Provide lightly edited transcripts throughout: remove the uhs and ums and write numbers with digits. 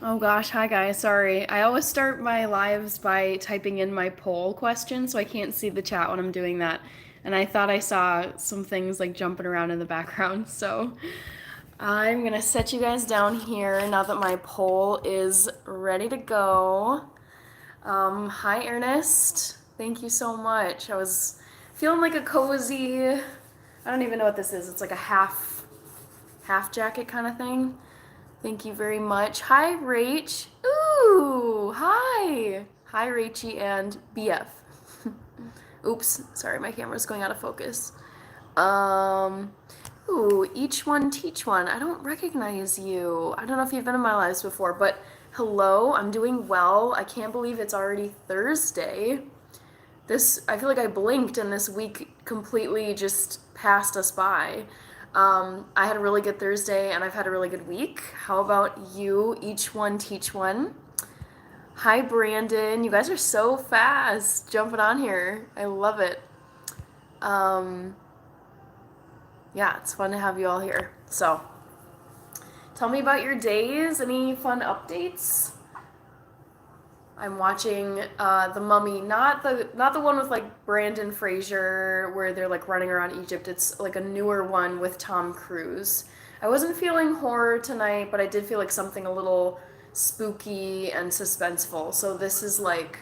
Oh gosh, hi guys. Sorry. I always start my lives by typing in my poll question, so I can't see the chat when I'm doing that. And I thought I saw some things like jumping around in the background, so I'm gonna set you guys down here now that my poll is ready to go. Hi Ernest. Thank you so much. I was feeling like a cozy, I don't even know what this is. It's like a half jacket kind of thing. Thank you very much. Hi, Rach. Ooh, hi. Hi, Rachy and BF. Oops, sorry, my camera's going out of focus. Um, ooh, each one teach one. I don't recognize you. I don't know if you've been in my lives before, but hello, I'm doing well. I can't believe it's already Thursday. I feel like I blinked and this week completely just passed us by. I had a really good Thursday and I've had a really good week. How about you? Each one teach one. Hi, Brandon. You guys are so fast jumping on here. I love it. Um, yeah, it's fun to have you all here. So, tell me about your days. Any fun updates? I'm watching The Mummy, not the one with like Brandon Fraser where they're like running around Egypt. It's like a newer one with Tom Cruise. I wasn't feeling horror tonight, but I did feel like something a little spooky and suspenseful. So this is like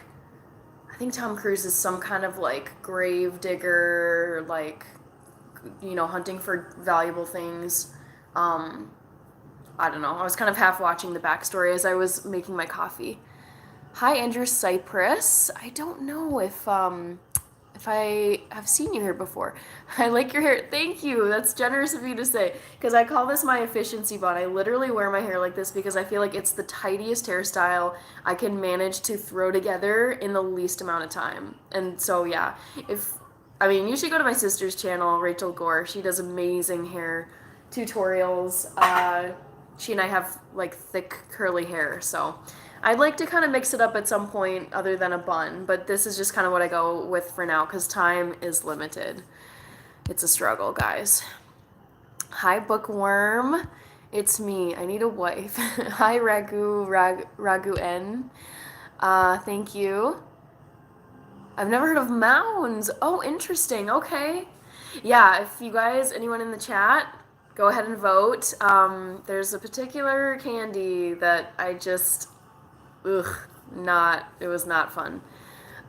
I think Tom Cruise is some kind of like grave digger, like hunting for valuable things. Um, I don't know. I was kind of half watching the backstory as I was making my coffee. Hi, Andrew Cypress. I don't know if I have seen you here before. I like your hair. Thank you. That's generous of you to say. Because I call this my efficiency bun. I literally wear my hair like this because I feel like it's the tidiest hairstyle I can manage to throw together in the least amount of time. And so yeah, if you should go to my sister's channel, Rachel Gore. She does amazing hair tutorials. She and I have like thick curly hair, so I'd like to kind of mix it up at some point other than a bun, but this is just kind of what I go with for now because time is limited. It's a struggle, guys. Hi, Bookworm. It's me. I need a wife. Hi, Ragu N. Thank you. I've never heard of Mounds. Oh, interesting. Okay. Yeah, if you guys, anyone in the chat, go ahead and vote. There's a particular candy that I just, ugh, it was not fun.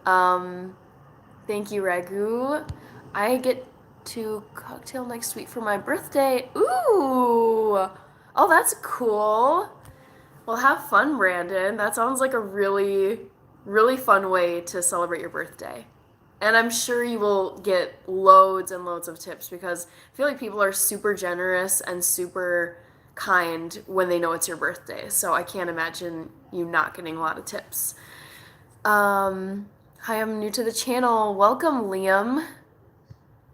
Um, Thank you, Ragu. I get to cocktail next week for my birthday. Ooh! Oh, that's cool. Well, have fun, Brandon. That sounds like a really, really fun way to celebrate your birthday. And I'm sure you will get loads and loads of tips because I feel like people are super generous and super kind when they know it's your birthday. So I can't imagine you not getting a lot of tips. Hi, I'm new to the channel. Welcome, Liam.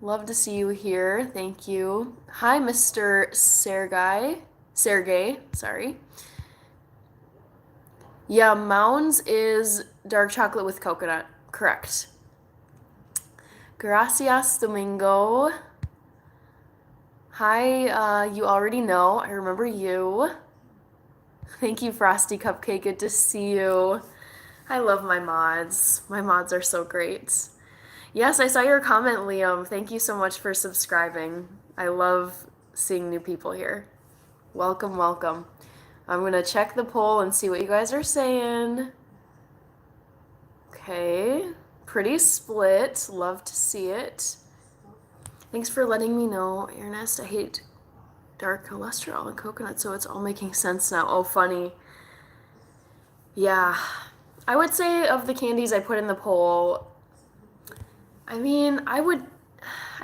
Love to see you here. Thank you. Hi, Mr. Sergey, sorry. Yeah, Mounds is dark chocolate with coconut. Correct. Gracias, Domingo. Hi, you already know. I remember you. Thank you, Frosty Cupcake. Good to see you. I love my mods. My mods are so great. Yes, I saw your comment, Liam. Thank you so much for subscribing. I love seeing new people here. Welcome, welcome. I'm gonna check the poll and see what you guys are saying. Okay, pretty split. Love to see it. Thanks for letting me know, Ernest. I hate dark cholesterol and coconut, so it's all making sense now. Oh, funny. Yeah. I would say of the candies I put in the poll, I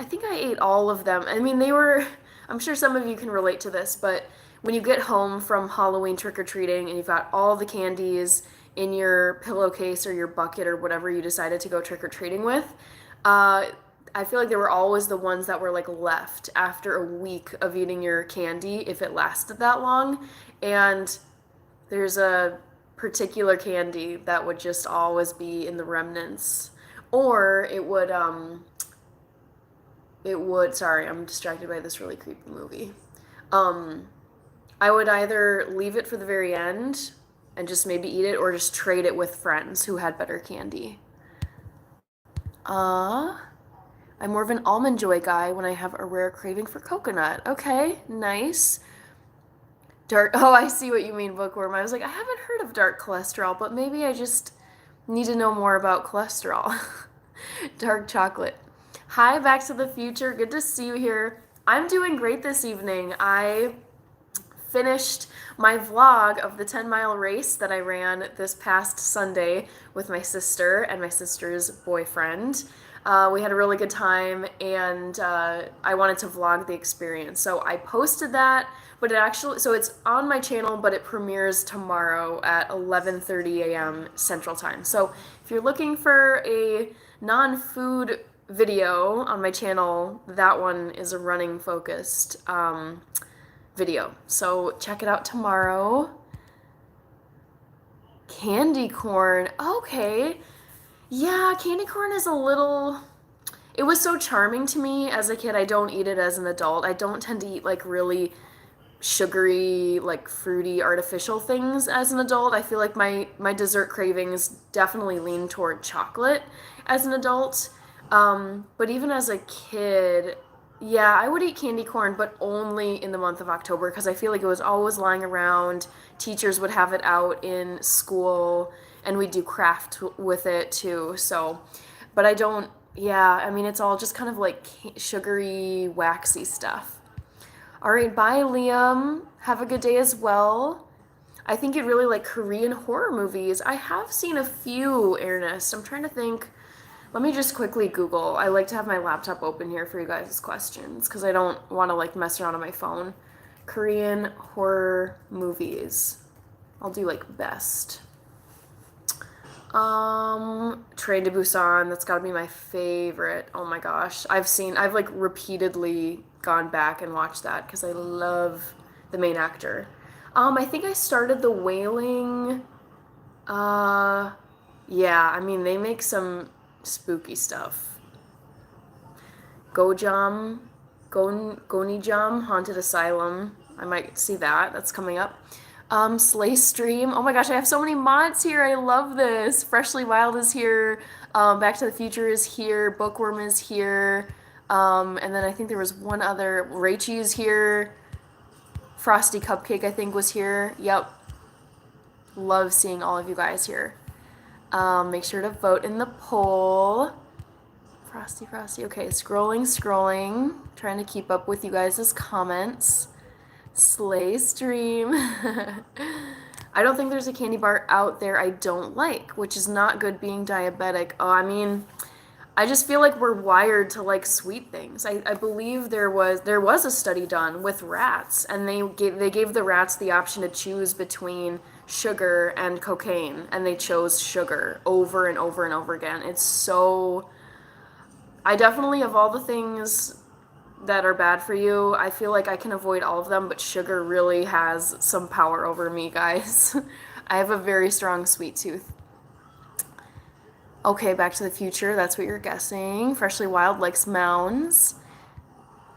think I ate all of them. I'm sure some of you can relate to this, but when you get home from Halloween trick or treating and you've got all the candies in your pillowcase or your bucket or whatever you decided to go trick or treating with, I feel like there were always the ones that were like left after a week of eating your candy if it lasted that long. And there's a particular candy that would just always be in the remnants. Or sorry, I'm distracted by this really creepy movie. Um, I would either leave it for the very end and just maybe eat it or just trade it with friends who had better candy. Uh, I'm more of an Almond Joy guy when I have a rare craving for coconut. Okay, nice. Dark, oh, I see what you mean, bookworm. I was like, I haven't heard of dark cholesterol, but maybe I just need to know more about cholesterol. Dark chocolate. Hi, Back to the Future. Good to see you here. I'm doing great this evening. I finished my vlog of the 10-mile race that I ran this past Sunday with my sister and my sister's boyfriend. We had a really good time, and I wanted to vlog the experience. So I posted that, but so it's on my channel, but it premieres tomorrow at 11:30 a.m. Central Time. So if you're looking for a non-food video on my channel, that one is a running focused video. So check it out tomorrow. Candy corn. Okay. Yeah, candy corn is a little... It was so charming to me as a kid. I don't eat it as an adult. I don't tend to eat like really sugary, like fruity, artificial things as an adult. I feel like my dessert cravings definitely lean toward chocolate as an adult. But even as a kid, yeah, I would eat candy corn, but only in the month of October because I feel like it was always lying around. Teachers would have it out in school, and we'd do craft with it too. So, but I don't, yeah, I mean, it's all just kind of like sugary, waxy stuff. All right, bye, Liam. Have a good day as well. I think you'd really like Korean horror movies. I have seen a few, Ernest. I'm trying to think. Let me just quickly Google. I like to have my laptop open here for you guys' questions because I don't want to like mess around on my phone. Korean horror movies. I'll do like best. Train to Busan, that's gotta be my favorite. Oh my gosh. I've like repeatedly gone back and watched that because I love the main actor. I think I started The Wailing. Yeah, I mean, they make some spooky stuff. Gojam, Gonijam, Haunted Asylum. I might see that. That's coming up. Slay Stream. Oh my gosh, I have so many mods here. I love this. Freshly Wild is here. Back to the Future is here. Bookworm is here. And then I think there was one other. Raichi is here. Frosty Cupcake, I think, was here. Yep. Love seeing all of you guys here. Make sure to vote in the poll. Frosty. Okay, scrolling. Trying to keep up with you guys' comments. Slay Stream. I don't think there's a candy bar out there I don't like, which is not good being diabetic. Oh, I mean, I just feel like we're wired to like sweet things. I believe there was a study done with rats, and they gave the rats the option to choose between sugar and cocaine, and they chose sugar over and over and over again. It's so... I definitely, of all the things that are bad for you, I feel like I can avoid all of them, but sugar really has some power over me, guys. I have a very strong sweet tooth. Okay, Back to the Future, that's what you're guessing. Freshly Wild likes mounds.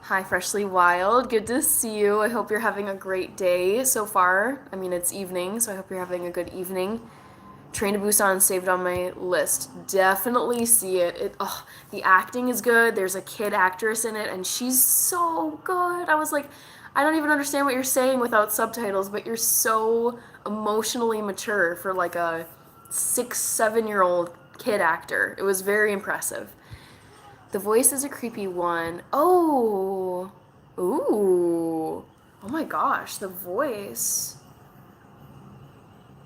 Hi, Freshly Wild, good to see you. I hope you're having a great day so far. I mean, it's evening, so I hope you're having a good evening. Train to Busan saved on my list. Definitely see it. The acting is good. There's a kid actress in it, and she's so good. I was like, I don't even understand what you're saying without subtitles, but you're so emotionally mature for like a 6-7-year-old kid actor. It was very impressive. The voice is a creepy one. Oh. Ooh. Oh my gosh, the voice.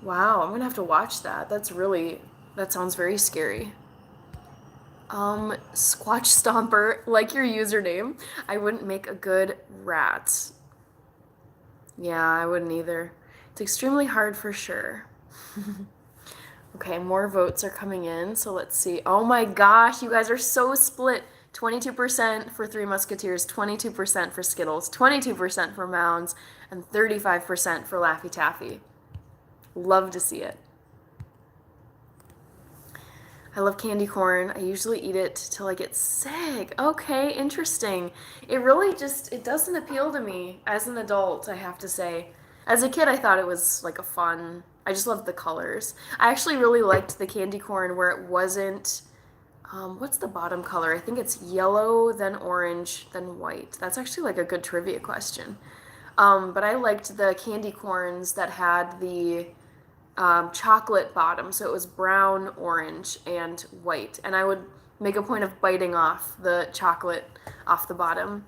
Wow, I'm gonna have to watch that. That sounds very scary. Squatch Stomper, like your username. I wouldn't make a good rat. Yeah, I wouldn't either. It's extremely hard for sure. Okay, more votes are coming in, so let's see. Oh my gosh, you guys are so split. 22% for Three Musketeers, 22% for Skittles, 22% for Mounds, and 35% for Laffy Taffy. Love to see it. I love candy corn. I usually eat it till I get sick. Okay, interesting. It really it doesn't appeal to me as an adult, I have to say. As a kid, I thought it was like a fun I just loved the colors. I actually really liked the candy corn where it wasn't, what's the bottom color? I think it's yellow, then orange, then white. That's actually like a good trivia question. But I liked the candy corns that had the chocolate bottom, so it was brown, orange, and white. And I would make a point of biting off the chocolate off the bottom.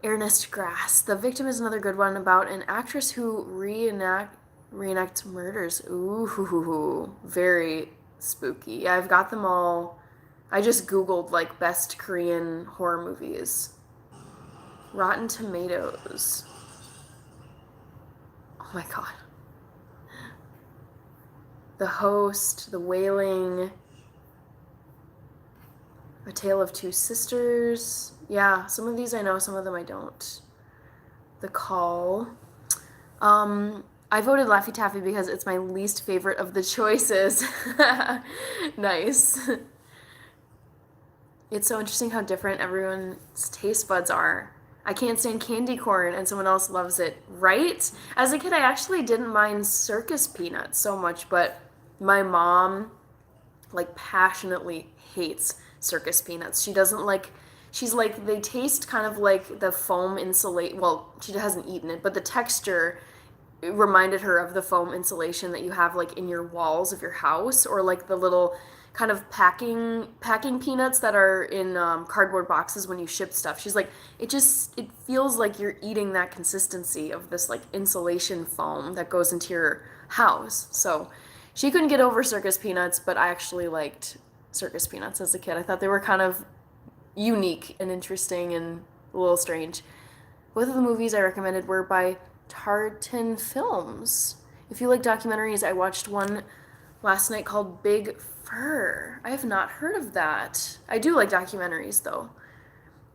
Ernest Grass. The Victim is another good one about an actress who reenacts murders. Ooh, very spooky. Yeah, I've got them all. I just Googled like best Korean horror movies. Rotten Tomatoes. Oh my god. The Host, The Wailing, A Tale of Two Sisters. Yeah, some of these I know, some of them I don't. The Call. I voted Laffy Taffy because it's my least favorite of the choices. Nice. It's so interesting how different everyone's taste buds are. I can't stand candy corn and someone else loves it, right? As a kid, I actually didn't mind circus peanuts so much, but my mom like passionately hates circus peanuts. She doesn't like she's like they taste kind of like the foam insulate well, she hasn't eaten it, but the texture reminded her of the foam insulation that you have like in your walls of your house, or like the little kind of packing peanuts that are in cardboard boxes when you ship stuff. She's like, it feels like you're eating that consistency of this like insulation foam that goes into your house. So she couldn't get over circus peanuts, but I actually liked circus peanuts as a kid. I thought they were kind of unique and interesting and a little strange. Both of the movies I recommended were by Tartan Films. If you like documentaries, I watched one last night called Big Fur. I have not heard of that. I do like documentaries though.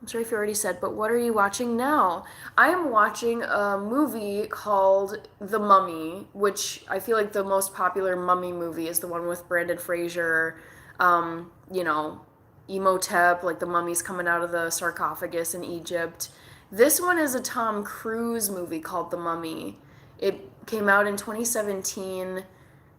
I'm sorry if you already said, but what are you watching now? I am watching a movie called The Mummy, which I feel like the most popular mummy movie is the one with Brendan Fraser, you know, Imhotep, like the mummy's coming out of the sarcophagus in Egypt. This one is a Tom Cruise movie called The Mummy. It came out in 2017.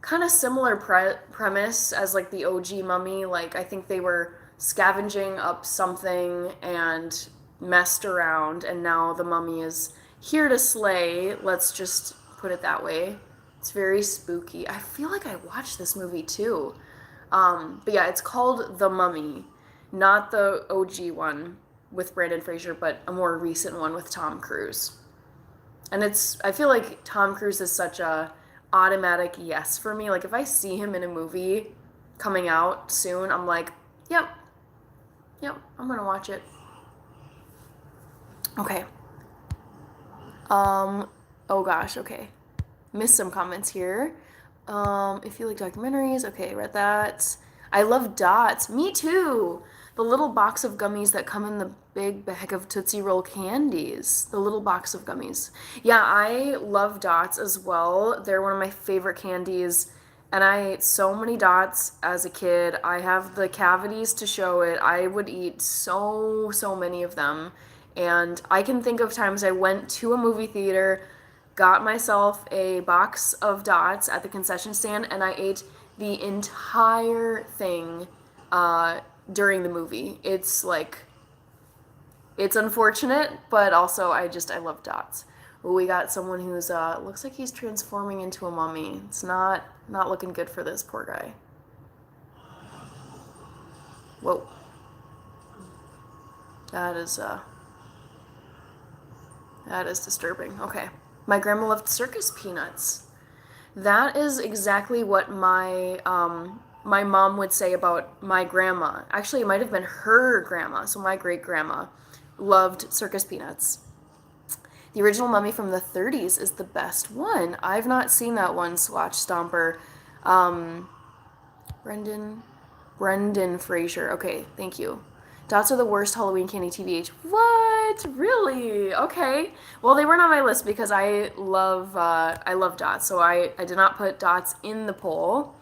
Kind of similar premise as like the OG Mummy. Like I think they were scavenging up something and messed around, and now the mummy is here to slay. Let's just put it that way. It's very spooky. I feel like I watched this movie too. But yeah, it's called The Mummy, not the OG one with Brendan Fraser, but a more recent one with Tom Cruise. And I feel like Tom Cruise is such a automatic yes for me. Like if I see him in a movie coming out soon, I'm like, yep, I'm gonna watch it. Okay. Oh gosh, okay. Missed some comments here. If you like documentaries, okay, read that. I love Dots. Me too. The little box of gummies that come in the big bag of Tootsie Roll candies. The little box of gummies. Yeah, I love Dots as well. They're one of my favorite candies. And I ate so many Dots as a kid. I have the cavities to show it. I would eat so many of them. And I can think of times I went to a movie theater, got myself a box of Dots at the concession stand, and I ate the entire thing during the movie. It's like, it's unfortunate, but also I love Dots. Ooh, we got someone who's looks like he's transforming into a mummy. It's not looking good for this poor guy. Whoa. That is disturbing. Okay. My grandma loved circus peanuts. That is exactly what my mom would say about my grandma. Actually, it might have been her grandma, so my great grandma loved circus peanuts. The original Mummy from the 30s is the best one. I've not seen that one, Swatch Stomper. Brendan Fraser. Okay, thank you. Dots are the worst Halloween candy TBH. What? Really? Okay. Well, they weren't on my list because I love Dots, so I did not put Dots in the poll.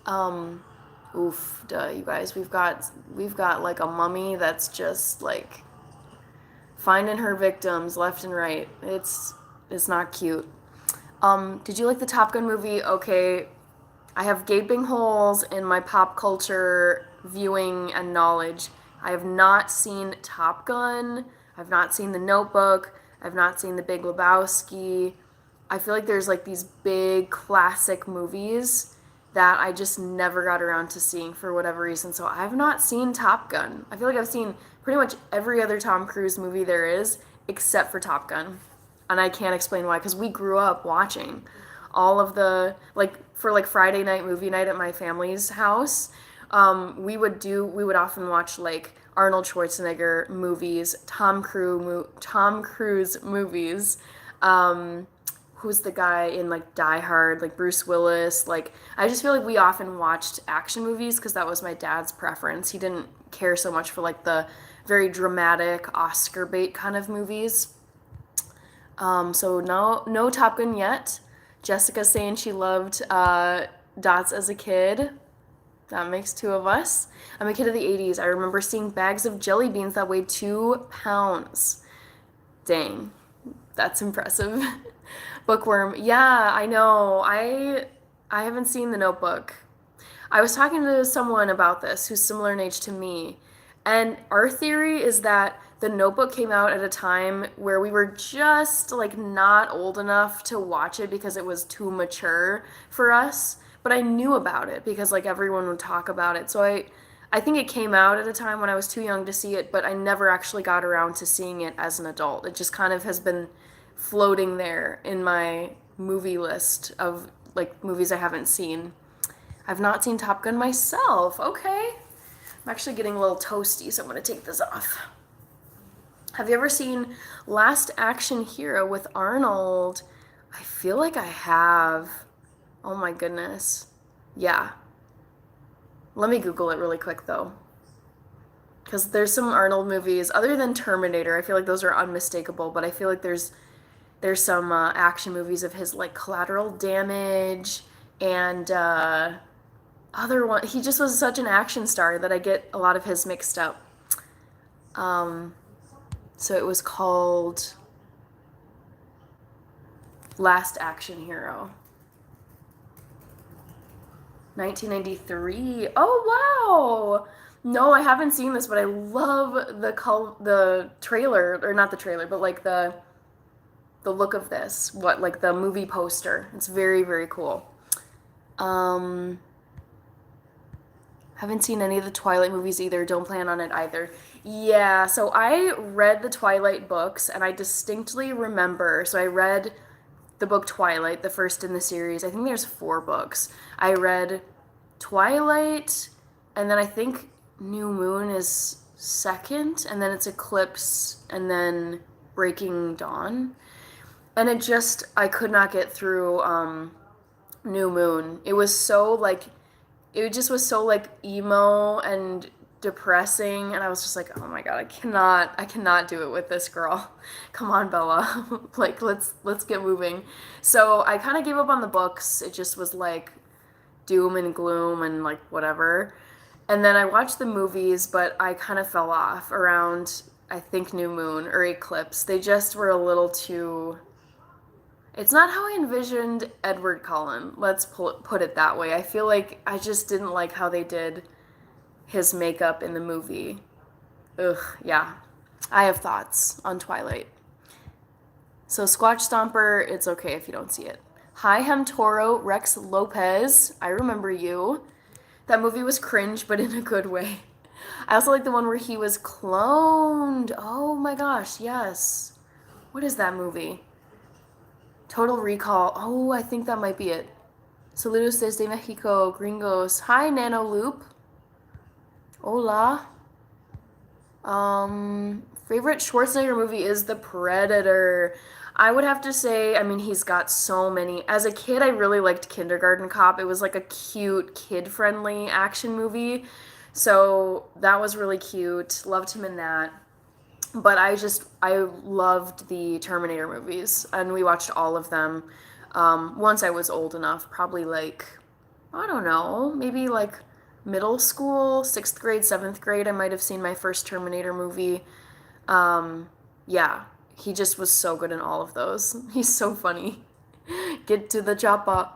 You guys, we've got like a mummy that's just like finding her victims left and right. It's not cute. Did you like the Top Gun movie? Okay, I have gaping holes in my pop culture viewing and knowledge. I have not seen Top Gun. I've not seen The Notebook. I've not seen The Big Lebowski. I feel like there's like these big classic movies that I just never got around to seeing for whatever reason. So I've not seen Top Gun. I feel like I've seen pretty much every other Tom Cruise movie there is except for Top Gun. And I can't explain why, because we grew up watching all of the, like, for like Friday night movie night at my family's house. We would often watch like Arnold Schwarzenegger movies, Tom Cruise movies. Who's the guy in like Die Hard, like Bruce Willis. Like, I just feel like we often watched action movies because that was my dad's preference. He didn't care so much for like the very dramatic Oscar bait kind of movies. So no Top Gun yet. Jessica saying she loved Dots as a kid. That makes two of us. I'm a kid of the 80s. I remember seeing bags of jelly beans that weighed 2 pounds. Dang, that's impressive. Bookworm. Yeah, I know. I haven't seen The Notebook. I was talking to someone about this who's similar in age to me, and our theory is that The Notebook came out at a time where we were just like not old enough to watch it because it was too mature for us. But I knew about it because like everyone would talk about it. So I think it came out at a time when I was too young to see it, but I never actually got around to seeing it as an adult. It just kind of has been floating there in my movie list of like movies I haven't seen. I've not seen Top Gun myself. Okay. I'm actually getting a little toasty, so I'm going to take this off. Have you ever seen Last Action Hero with Arnold? I feel like I have. Oh my goodness. Yeah. Let me Google it really quick though. Because there's some Arnold movies, other than Terminator, I feel like those are unmistakable, but I feel like there's some action movies of his like Collateral Damage and other one. He just was such an action star that I get a lot of his mixed up. So it was called Last Action Hero. 1993. Oh wow! No, I haven't seen this, but I love the trailer, or not the trailer, but like the look of this. What, like the movie poster. It's very, very cool. Um haven't seen any of the Twilight movies either. Don't plan on it either. Yeah, so I read the Twilight books and I distinctly remember. So I read the book Twilight, the first in the series. I think there's 4 books. I read Twilight, and then I think New Moon is second, and then it's Eclipse, and then Breaking Dawn. And I could not get through New Moon. It just was so like emo and depressing, and I was just like, oh my god, I cannot do it with this girl. Come on, Bella. Like, let's get moving. So I kind of gave up on the books. It just was like doom and gloom and like whatever. And then I watched the movies, but I kind of fell off around, I think, New Moon or Eclipse. They just were a little too. It's not how I envisioned Edward Cullen. Let's put it that way. I feel like I just didn't like how they did his makeup in the movie. Ugh, yeah. I have thoughts on Twilight. So Squatch Stomper, it's okay if you don't see it. Hi Hem Toro, Rex Lopez. I remember you. That movie was cringe, but in a good way. I also like the one where he was cloned. Oh my gosh, yes. What is that movie? Total Recall. Oh, I think that might be it. Saludos desde Mexico, gringos. Hi, Nano Loop. Hola. Favorite Schwarzenegger movie is The Predator. I would have to say, I mean, he's got so many. As a kid, I really liked Kindergarten Cop. It was like a cute, kid-friendly action movie. So that was really cute. Loved him in that. But I loved the Terminator movies, and we watched all of them once I was old enough, probably like, I don't know, maybe like middle school, 6th grade, 7th grade, I might have seen my first Terminator movie. Yeah, he just was so good in all of those. He's so funny. Get to the chopper.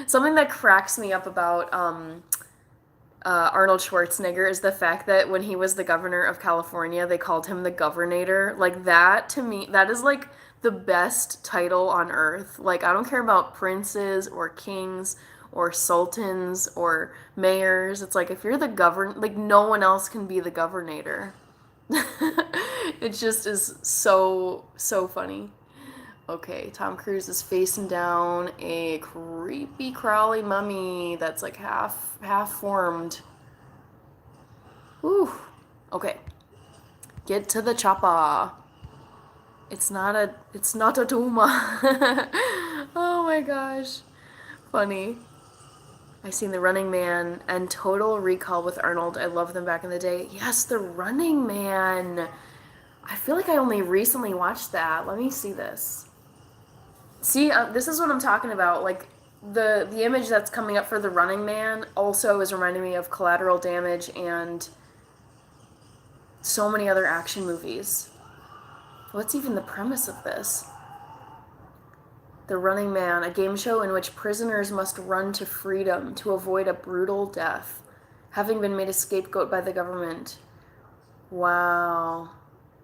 Something that cracks me up about Arnold Schwarzenegger is the fact that when he was the governor of California, they called him the Governator. Like that to me, that is like the best title on earth. Like I don't care about princes or kings or sultans or mayors. It's like if you're the govern, like no one else can be the Governator. It just is so funny. Okay, Tom Cruise is facing down a creepy crawly mummy that's like half formed. Whew. Okay. Get to the chopper. It's not a tumor. Oh my gosh. Funny. I seen The Running Man and Total Recall with Arnold. I loved them back in the day. Yes, The Running Man. I feel like I only recently watched that. Let me see this. See, this is what I'm talking about. Like the image that's coming up for The Running Man also is reminding me of Collateral Damage and so many other action movies. What's even the premise of this? The Running Man, a game show in which prisoners must run to freedom to avoid a brutal death, having been made a scapegoat by the government. Wow.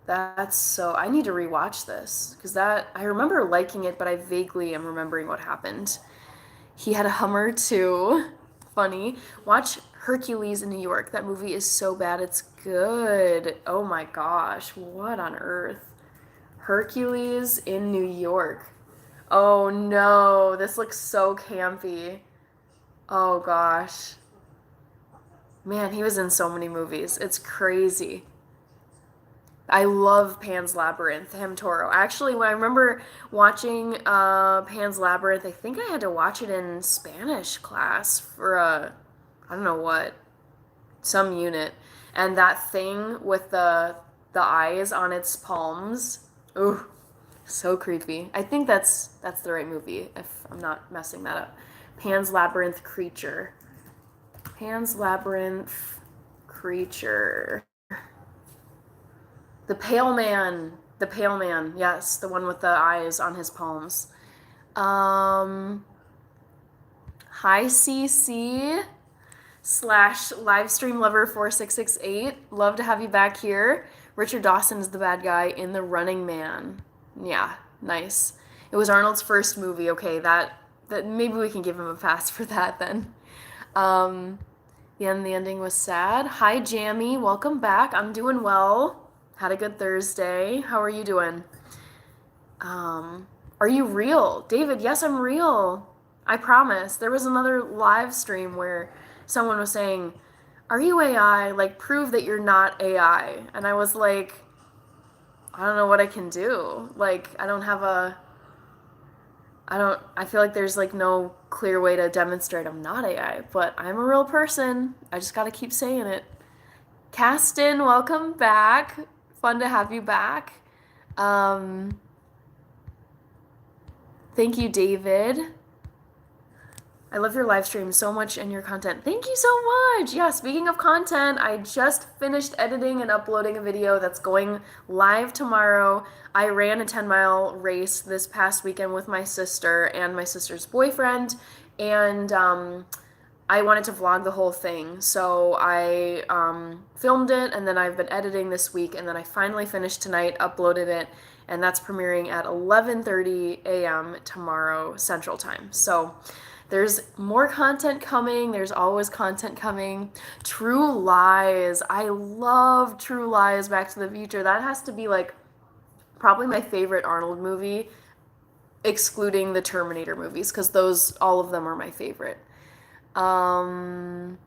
That's so. I need to rewatch this because that I remember liking it, but I vaguely am remembering what happened. He had a Hummer too. Funny. Watch Hercules in New York. That movie is so bad it's good. Oh my gosh. What on earth? Hercules in New York. Oh no. This looks so campy. Oh gosh. Man, he was in so many movies. It's crazy. I love Pan's Labyrinth, him Toro. Actually, when I remember watching Pan's Labyrinth, I think I had to watch it in Spanish class for I don't know what, some unit. And that thing with the eyes on its palms, ooh, so creepy. I think that's the right movie if I'm not messing that up. Pan's Labyrinth creature. Pan's Labyrinth creature. The Pale Man. The Pale Man. Yes, the one with the eyes on his palms. Hi CC slash livestream lover 4668. Love to have you back here. Richard Dawson is the bad guy in The Running Man. Yeah, nice. It was Arnold's first movie. Okay, that maybe we can give him a pass for that then. Um, the ending was sad. Hi Jamie, welcome back. I'm doing well. Had a good Thursday. How are you doing? Are you real? David, yes, I'm real. I promise. There was another live stream where someone was saying, are you AI? Like, prove that you're not AI. And I was like, I don't know what I can do. Like, I feel like there's like no clear way to demonstrate I'm not AI, but I'm a real person. I just gotta keep saying it. Caston, welcome back. Fun to have you back. Thank you, David. I love your live stream so much and your content. Thank you so much. Yeah, speaking of content, I just finished editing and uploading a video that's going live tomorrow. I ran a 10-mile race this past weekend with my sister and my sister's boyfriend, and I wanted to vlog the whole thing. So I filmed it, and then I've been editing this week, and then I finally finished tonight, uploaded it, and that's premiering at 11:30 a.m. tomorrow Central Time. So there's more content coming. There's always content coming. True Lies. I love True Lies, Back to the Future. That has to be like probably my favorite Arnold movie, excluding the Terminator movies, because all of them are my favorite. Have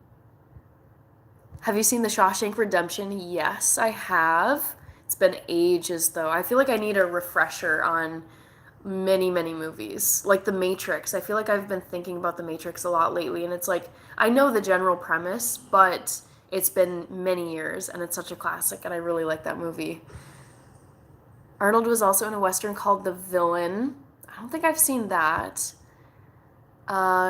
you seen The Shawshank Redemption? Yes, I have. It's been ages though. I feel like I need a refresher on many movies, like The Matrix. I feel like I've been thinking about The Matrix a lot lately, and it's like I know the general premise, but it's been many years and it's such a classic, and I really like that movie. Arnold was also in a western called The Villain. I don't think I've seen that.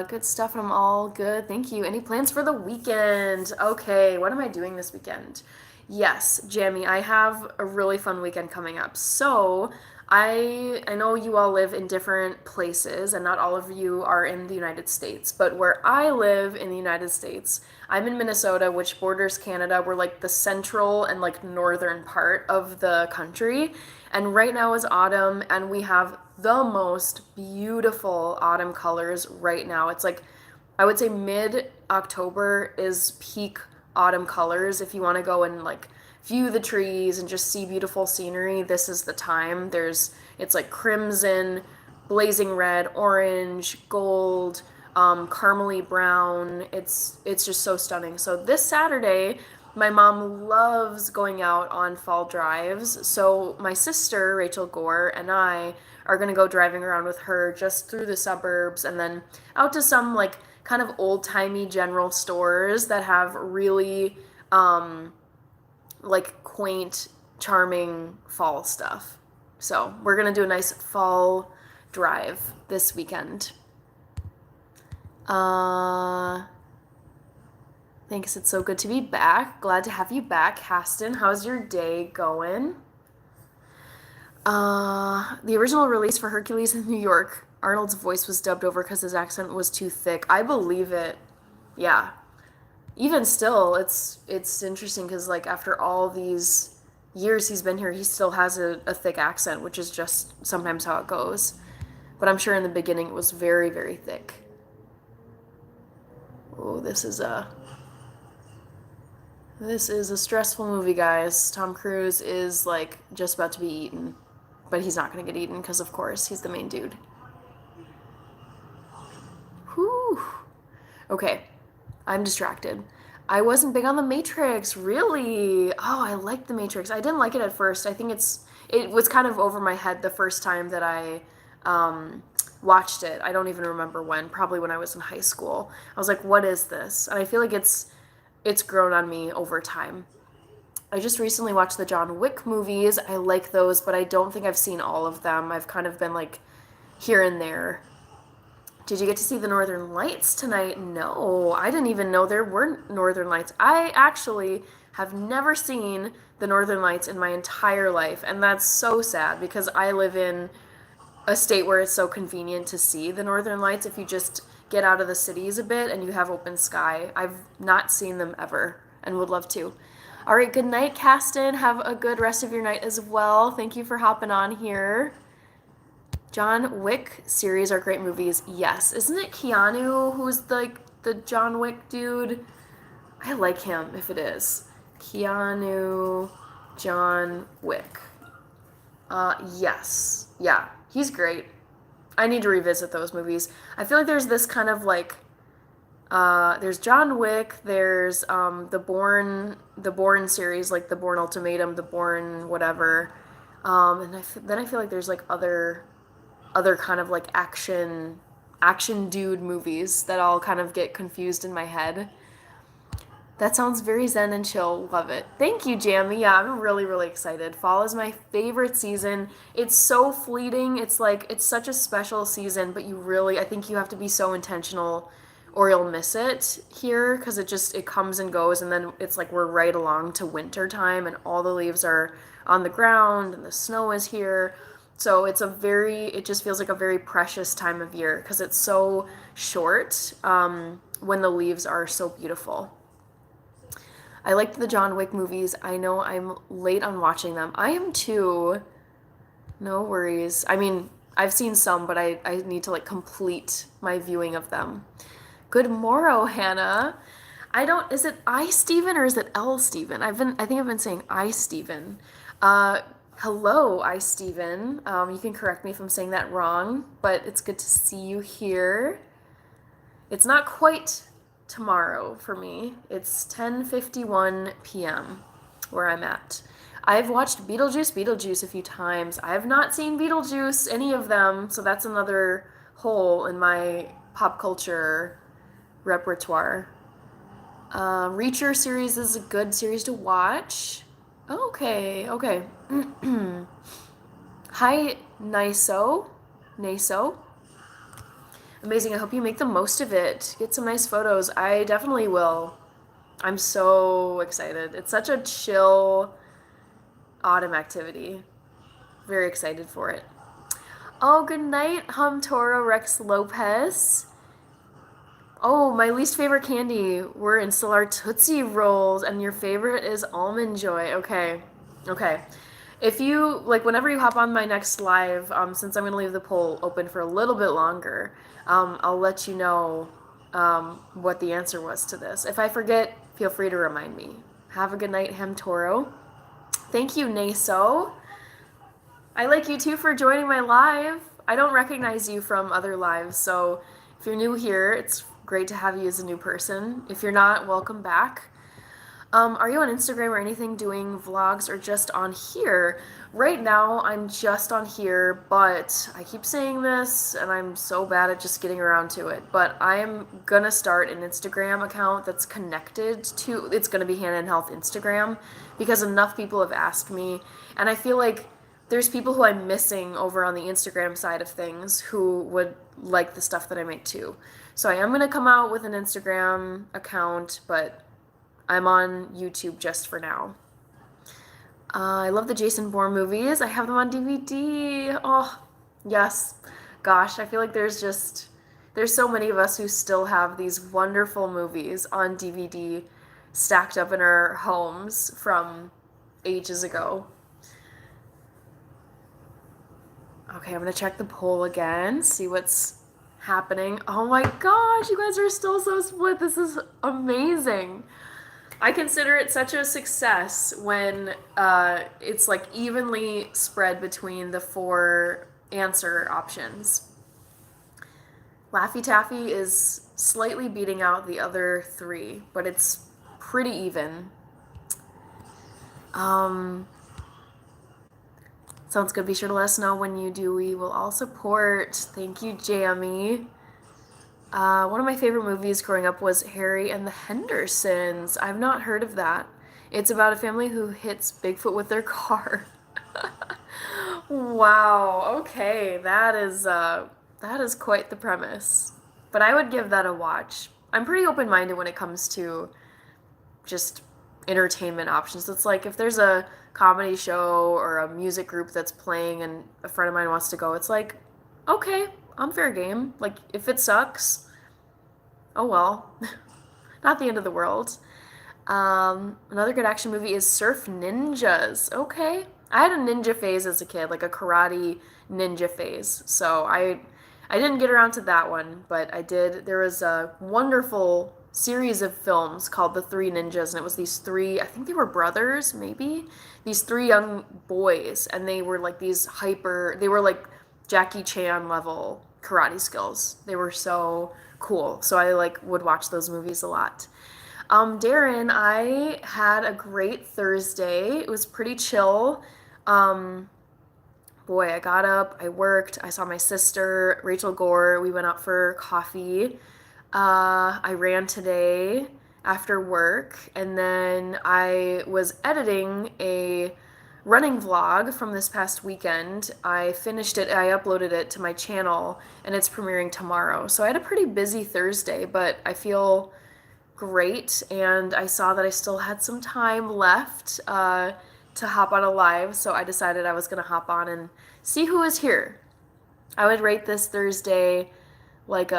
Good stuff, and I'm all good. Thank you. Any plans for the weekend? Okay, what am I doing this weekend? Yes, Jamie, I have a really fun weekend coming up. So I know you all live in different places and not all of you are in the United States, but where I live in the United States, I'm in Minnesota, which borders Canada. We're like the central and like northern part of the country. And right now is autumn and we have the most beautiful autumn colors right now. It's like I would say mid October is peak autumn colors. If you want to go and like view the trees and just see beautiful scenery, this is the time. It's like crimson, blazing red, orange, gold, caramely brown. It's just so stunning. So this Saturday, my mom loves going out on fall drives. So my sister, Rachel Gore, and I are going to go driving around with her just through the suburbs and then out to some like kind of old-timey general stores that have really like quaint, charming fall stuff. So we're gonna do a nice fall drive this weekend. Thanks, it's so good to be back. Glad to have you back, Haston. How's your day going? The original release for Hercules in New York, Arnold's voice was dubbed over because his accent was too thick. I believe it. Yeah. Even still, it's interesting because like after all these years he's been here, he still has a thick accent, which is just sometimes how it goes. But I'm sure in the beginning it was very, very thick. Oh, this is a stressful movie, guys. Tom Cruise is like just about to be eaten, but he's not gonna get eaten because of course he's the main dude. Whew. Okay, I'm distracted. I wasn't big on The Matrix, really. Oh, I liked The Matrix. I didn't like it at first. I think it was kind of over my head the first time that I watched it. I don't even remember when, probably when I was in high school. I was like, what is this? And I feel like it's grown on me over time. I just recently watched the John Wick movies. I like those, but I don't think I've seen all of them. I've kind of been like here and there. Did you get to see the Northern Lights tonight? No, I didn't even know there were Northern Lights. I actually have never seen the Northern Lights in my entire life, and that's so sad because I live in a state where it's so convenient to see the Northern Lights if you just get out of the cities a bit and you have open sky. I've not seen them ever and would love to. All right, good night, Caston. Have a good rest of your night as well. Thank you for hopping on here. John Wick series are great movies. Yes. Isn't it Keanu who's like the John Wick dude? I like him if it is. Keanu John Wick. Yes. Yeah, he's great. I need to revisit those movies. I feel like there's this kind of like there's John Wick, there's the Bourne series, like the Bourne Ultimatum, the Bourne whatever. Then I feel like there's like other kind of like action dude movies that all kind of get confused in my head. That sounds very zen and chill. Love it. Thank you, Jamie. Yeah, I'm really, really excited. Fall is my favorite season. It's so fleeting. It's like, it's such a special season, but I think you have to be so intentional or you'll miss it here because it comes and goes. And then it's like we're right along to winter time and all the leaves are on the ground and the snow is here. So it just feels like a very precious time of year because it's so short when the leaves are so beautiful. I liked the John Wick movies. I know I'm late on watching them. I am too. No worries. I mean, I've seen some, but I need to like complete my viewing of them. Good morrow, Hannah. Is it I Steven or is it L Steven? I think I've been saying I Steven. Hello, I Steven. You can correct me if I'm saying that wrong, but it's good to see you here. It's not quite tomorrow for me. It's 10:51 p.m. where I'm at. I've watched Beetlejuice a few times. I have not seen Beetlejuice, any of them, so that's another hole in my pop culture repertoire. Reacher series is a good series to watch. Okay. Hi, Niso. Amazing. I hope you make the most of it. Get some nice photos. I definitely will. I'm so excited. It's such a chill autumn activity. very excited for it. Oh, good night, Toro Rex Lopez. Oh, my least favorite candy were and still are Tootsie Rolls, and your favorite is Almond Joy. Okay. Okay. If you like, whenever you hop on my next live, since I'm gonna leave the poll open for a little bit longer, I'll let you know what the answer was to this. If I forget, feel free to remind me. Have a good night, Toro. Thank you, Naso. I like you too for joining my live. I don't recognize you from other lives, so if you're new here, it's great to have you as a new person. If you're not, welcome back. Are you on Instagram or anything doing vlogs or just on here? Right now, I'm just on here, but I keep saying this and I'm so bad at just getting around to it. But I'm gonna start an Instagram account that's connected to, it's gonna be Hannah and Health Instagram because enough people have asked me, and I feel like there's people who I'm missing over on the Instagram side of things who would like the stuff that I make too. So I am gonna come out with an Instagram account, but I'm on YouTube just for now. I love the Jason Bourne movies. I have them on DVD. Oh, yes. Gosh, I feel like there's so many of us who still have these wonderful movies on DVD stacked up in our homes from ages ago. Okay, I'm gonna check the poll again, see what's happening. Oh my gosh, you guys are still so split. This is amazing. I consider it such a success when it's like evenly spread between the 4 answer options. Laffy Taffy is slightly beating out the other 3, but it's pretty even. Sounds good. Be sure to let us know when you do. We will all support. Thank you, Jamie. One of my favorite movies growing up was Harry and the Hendersons. I've not heard of that. It's about a family who hits Bigfoot with their car. Wow, okay, that is quite the premise. But I would give that a watch. I'm pretty open-minded when it comes to just entertainment options. It's like if there's a comedy show or a music group that's playing and a friend of mine wants to go, it's like, okay, I'm fair game. Like, if it sucks, oh well. Not the end of the world. Another good action movie is Surf Ninjas. Okay. I had a ninja phase as a kid, like a karate ninja phase. So I didn't get around to that one, but I did. There was a wonderful series of films called The Three Ninjas, and it was these 3, I think they were brothers, maybe, these 3 young boys, and they were like they were like Jackie Chan level karate skills. They were so cool. So I like would watch those movies a lot. Darren, I had a great Thursday. It was pretty chill. Boy, I got up, I worked, I saw my sister, Rachel Gore. We went out for coffee. I ran today after work, and then I was editing a running vlog from this past weekend. I finished it, I uploaded it to my channel, and it's premiering tomorrow. So I had a pretty busy Thursday, but I feel great, and I saw that I still had some time left to hop on a live, so I decided I was gonna hop on and see who is here. I would rate this Thursday like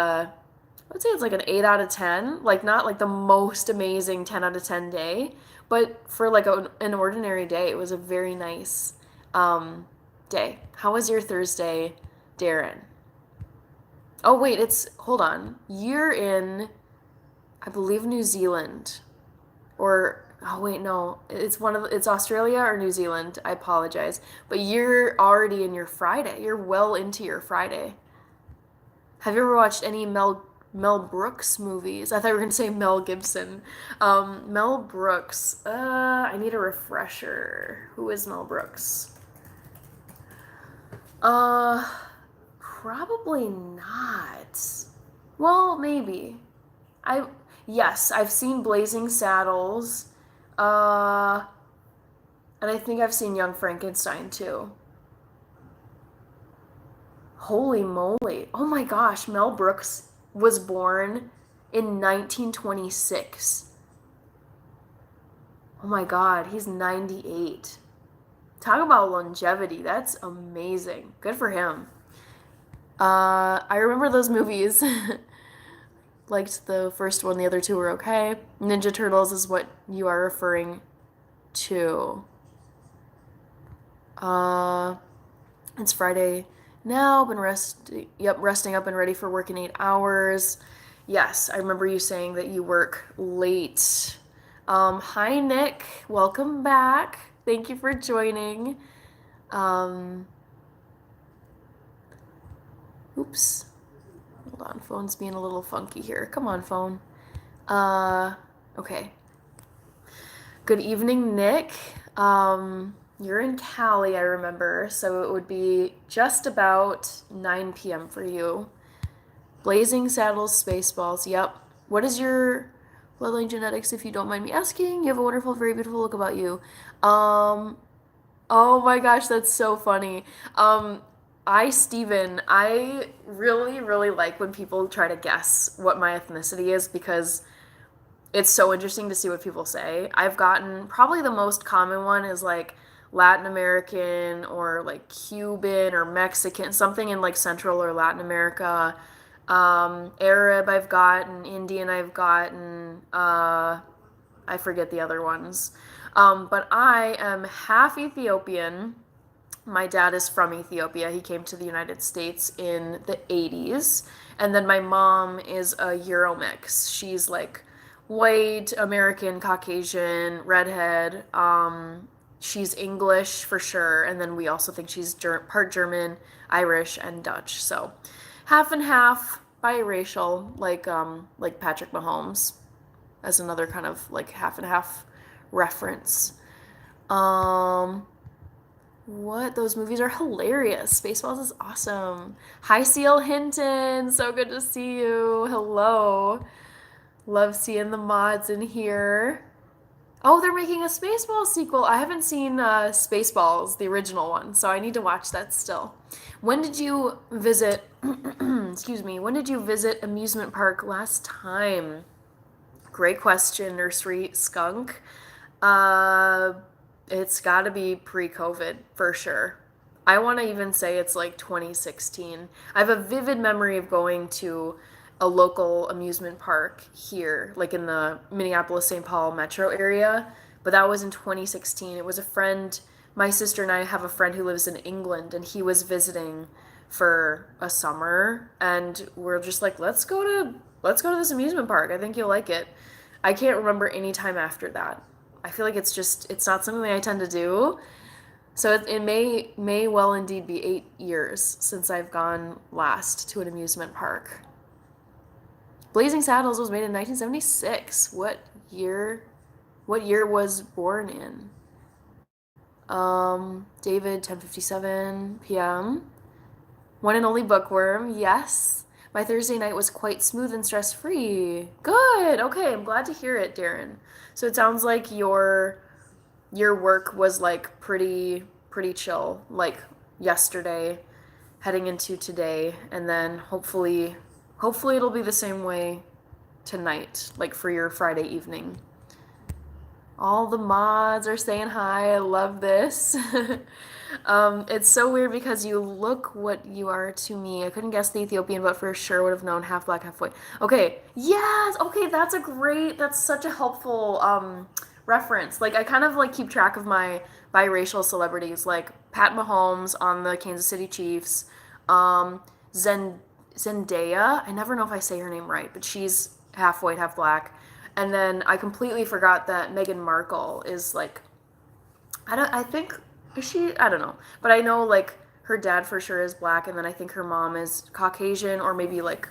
I'd say it's like an 8 out of 10. Like, not like the most amazing 10 out of 10 day, but for like an ordinary day, it was a very nice day. How was your Thursday, Darren? Oh, wait, hold on. You're in, I believe, New Zealand. Or, oh, wait, no. It's Australia or New Zealand. I apologize. But you're already in your Friday. You're well into your Friday. Have you ever watched any Mel Brooks movies? I thought you were gonna say Mel Gibson. Mel Brooks. I need a refresher. Who is Mel Brooks? Probably not. Well, maybe. Yes, I've seen Blazing Saddles. And I think I've seen Young Frankenstein too. Holy moly. Oh my gosh, Mel Brooks was born in 1926. Oh my god, he's 98. Talk about longevity. That's amazing. Good for him. I remember those movies. Liked the first one, the other two were okay. Ninja Turtles is what you are referring to. Uh, it's Friday now. Been resting up and ready for work in 8 hours. Yes, I remember you saying that you work late. Hi Nick, welcome back. Thank you for joining. Um, oops. Hold on, phone's being a little funky here. Come on, phone. Okay. Good evening, Nick. You're in Cali, I remember, so it would be just about 9 p.m. for you. Blazing Saddles, Spaceballs, yep. What is your bloodline genetics, if you don't mind me asking? You have a wonderful, very beautiful look about you. Oh my gosh, that's so funny. Steven, I really, really like when people try to guess what my ethnicity is because it's so interesting to see what people say. I've gotten probably the most common one is like Latin American or like Cuban or Mexican, something in like Central or Latin America. Arab I've gotten, Indian I've gotten, I forget the other ones. But I am half Ethiopian. My dad is from Ethiopia. He came to the United States in the 80s. And then my mom is a Euro mix. She's like white, American, Caucasian, redhead. She's English for sure. And then we also think she's part German, Irish, and Dutch. So half and half, biracial, like Patrick Mahomes, as another kind of like half and half reference. Um, what? Those movies are hilarious. Spaceballs is awesome. Hi, Seal Hinton. So good to see you. Hello. Love seeing the mods in here. Oh, they're making a Spaceballs sequel. I haven't seen Spaceballs, the original one, so I need to watch that still. When did you visit, excuse me, when did you visit amusement park last time? Great question, Nursery Skunk. Uh, it's got to be pre-COVID for sure. I want to even say it's like 2016. I have a vivid memory of going to a local amusement park here, like in the Minneapolis St. Paul metro area, but that was in 2016. It was a friend, my sister and I have a friend who lives in England, and he was visiting for a summer, and we're just like, let's go to this amusement park. I think you'll like it. I can't remember any time after that. I feel like it's not something I tend to do. So it may well indeed be 8 years since I've gone last to an amusement park. Blazing Saddles was made in 1976. What year was born in? David, 10:57 p.m. One and only bookworm. Yes. My Thursday night was quite smooth and stress-free. Good. Okay, I'm glad to hear it, Darren. So it sounds like your work was like pretty chill, like yesterday, heading into today, and then hopefully it'll be the same way tonight, like for your Friday evening. All the mods are saying hi. I love this. It's so weird because you look what you are to me. I couldn't guess the Ethiopian, but for sure would have known half black, half white. Okay, yes. Okay, that's such a helpful reference. Like I kind of like keep track of my biracial celebrities, like Pat Mahomes on the Kansas City Chiefs, um, Zendaya. I never know if I say her name right, but she's half white, half black. And then I completely forgot that Meghan Markle is like, I think, is she? I don't know. But I know like her dad for sure is black, and then I think her mom is Caucasian or maybe like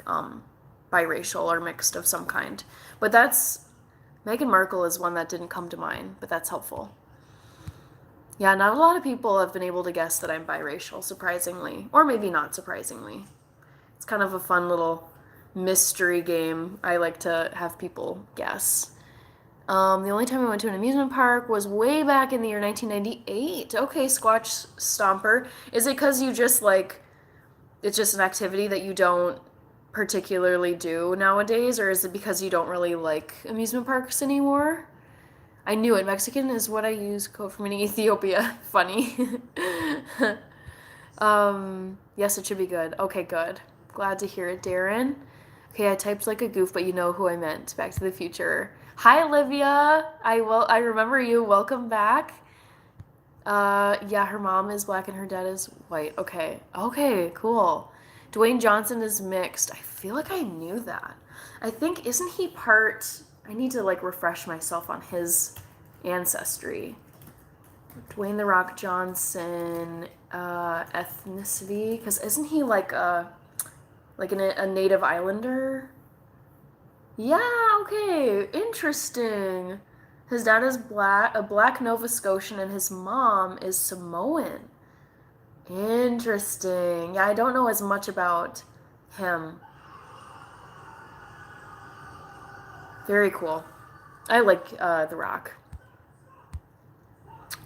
biracial or mixed of some kind. But Meghan Markle is one that didn't come to mind, but that's helpful. Yeah, not a lot of people have been able to guess that I'm biracial, surprisingly. Or maybe not surprisingly. It's kind of a fun little mystery game I like to have people guess. The only time I went to an amusement park was way back in the year 1998. Okay, Squatch Stomper. Is it because you just like, it's just an activity that you don't particularly do nowadays, or is it because you don't really like amusement parks anymore? I knew it. Mexican is what I use code for meaning Ethiopia. Funny. Yes, it should be good. Okay, good. Glad to hear it, Darren. Okay, I typed like a goof, but you know who I meant. Back to the Future. Hi, Olivia. I remember you. Welcome back. Yeah, her mom is black and her dad is white. Okay. Okay, cool. Dwayne Johnson is mixed. I feel like I knew that. I think isn't he part I need to like refresh myself on his ancestry. Dwayne the Rock Johnson, ethnicity, because isn't he a native islander? Yeah, okay, interesting. His dad is a black Nova Scotian, and his mom is Samoan. Interesting. Yeah, I don't know as much about him. Very cool. I like The Rock.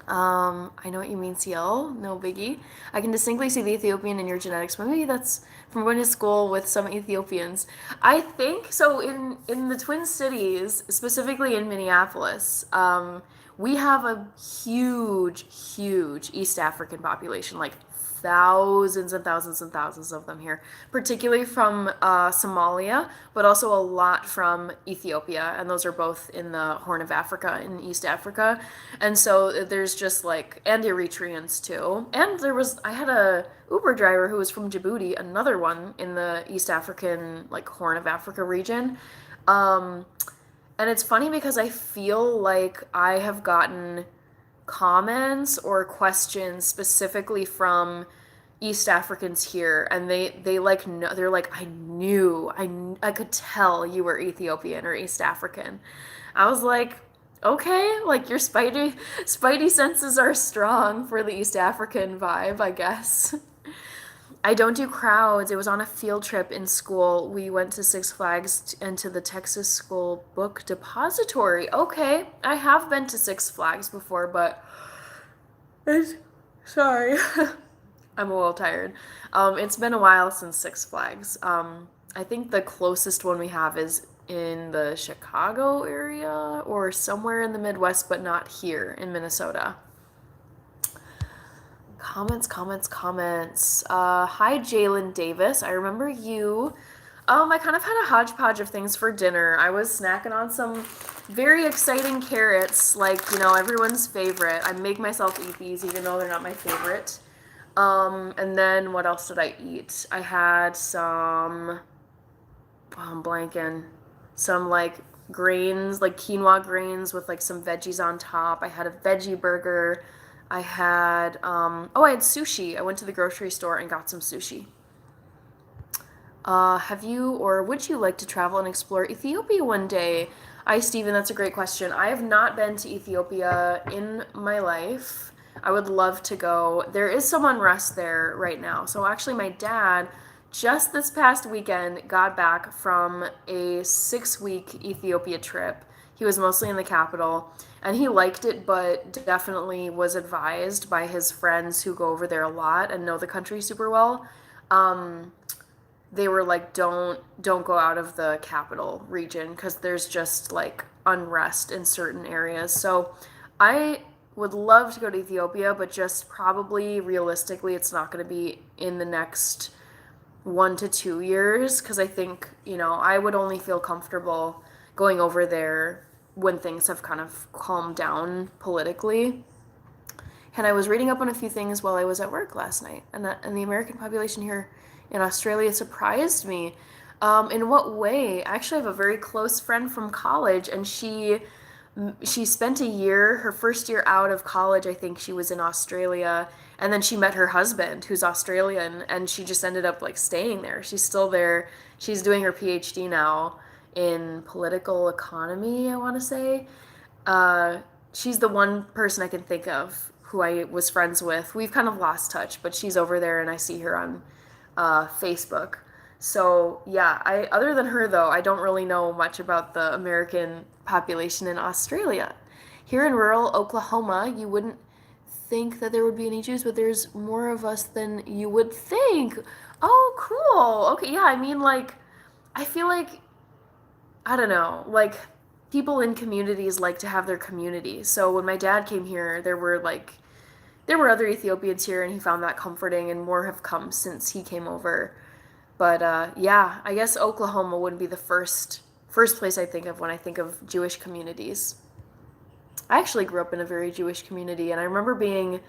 I know what you mean, CL. No biggie. I can distinctly see the Ethiopian in your genetics. Maybe that's from going to school with some Ethiopians. I think so. In the Twin Cities, specifically in Minneapolis, we have a huge East African population, like thousands and thousands of them here, particularly from Somalia, but also a lot from Ethiopia, and those are both in the Horn of Africa in East Africa. And so there's just like, and Eritreans too. And I had a Uber driver who was from Djibouti, another one in the East African, like Horn of Africa region. Um, and it's funny because I feel like I have gotten comments or questions specifically from East Africans here, and they like no, they're like I could tell you were Ethiopian or East African. I was like, okay, like your spidey senses are strong for the East African vibe, I guess. I don't do crowds. It was on a field trip in school. We went to Six Flags and to the Texas School Book Depository. Okay, I have been to Six Flags before, but sorry. I'm a little tired. It's been a while since Six Flags. I think the closest one we have is in the Chicago area or somewhere in the Midwest, but not here in Minnesota. Comments. Hi, Jalen Davis. I remember you. I kind of had a hodgepodge of things for dinner. I was snacking on some very exciting carrots, like, everyone's favorite. I make myself eat these even though they're not my favorite. And then what else did I eat? I had I'm blanking, some like grains, like quinoa grains with like some veggies on top. I had a veggie burger. I had sushi. I went to the grocery store and got some sushi. Have you or would you like to travel and explore Ethiopia one day? Hi, Stephen. That's a great question. I have not been to Ethiopia in my life. I would love to go. There is some unrest there right now. So actually, my dad just this past weekend got back from a 6-week Ethiopia trip. He was mostly in the capital and he liked it, but definitely was advised by his friends who go over there a lot and know the country super well. They were like, don't go out of the capital region because there's just like unrest in certain areas. So I would love to go to Ethiopia, but just probably realistically, it's not going to be in the next 1 to 2 years because I think, I would only feel comfortable going over there when things have kind of calmed down politically. And I was reading up on a few things while I was at work last night, and the American population here in Australia surprised me. In what way? I actually have a very close friend from college, and she spent a year, her first year out of college, I think she was in Australia, and then she met her husband, who's Australian, and she just ended up like staying there. She's still there. She's doing her PhD now in political economy, I want to say. She's the one person I can think of who I was friends with. We've kind of lost touch, but she's over there, and I see her on Facebook. So yeah, other than her though, I don't really know much about the American population in Australia. Here in rural Oklahoma, you wouldn't think that there would be any Jews, but there's more of us than you would think. Oh, cool. Okay, yeah, I mean like I feel like I don't know, like people in communities like to have their community. So when my dad came here, there were other Ethiopians here, and he found that comforting, and more have come since he came over. But yeah, I guess Oklahoma would be the first place I think of when I think of Jewish communities. I actually grew up in a very Jewish community, and I remember being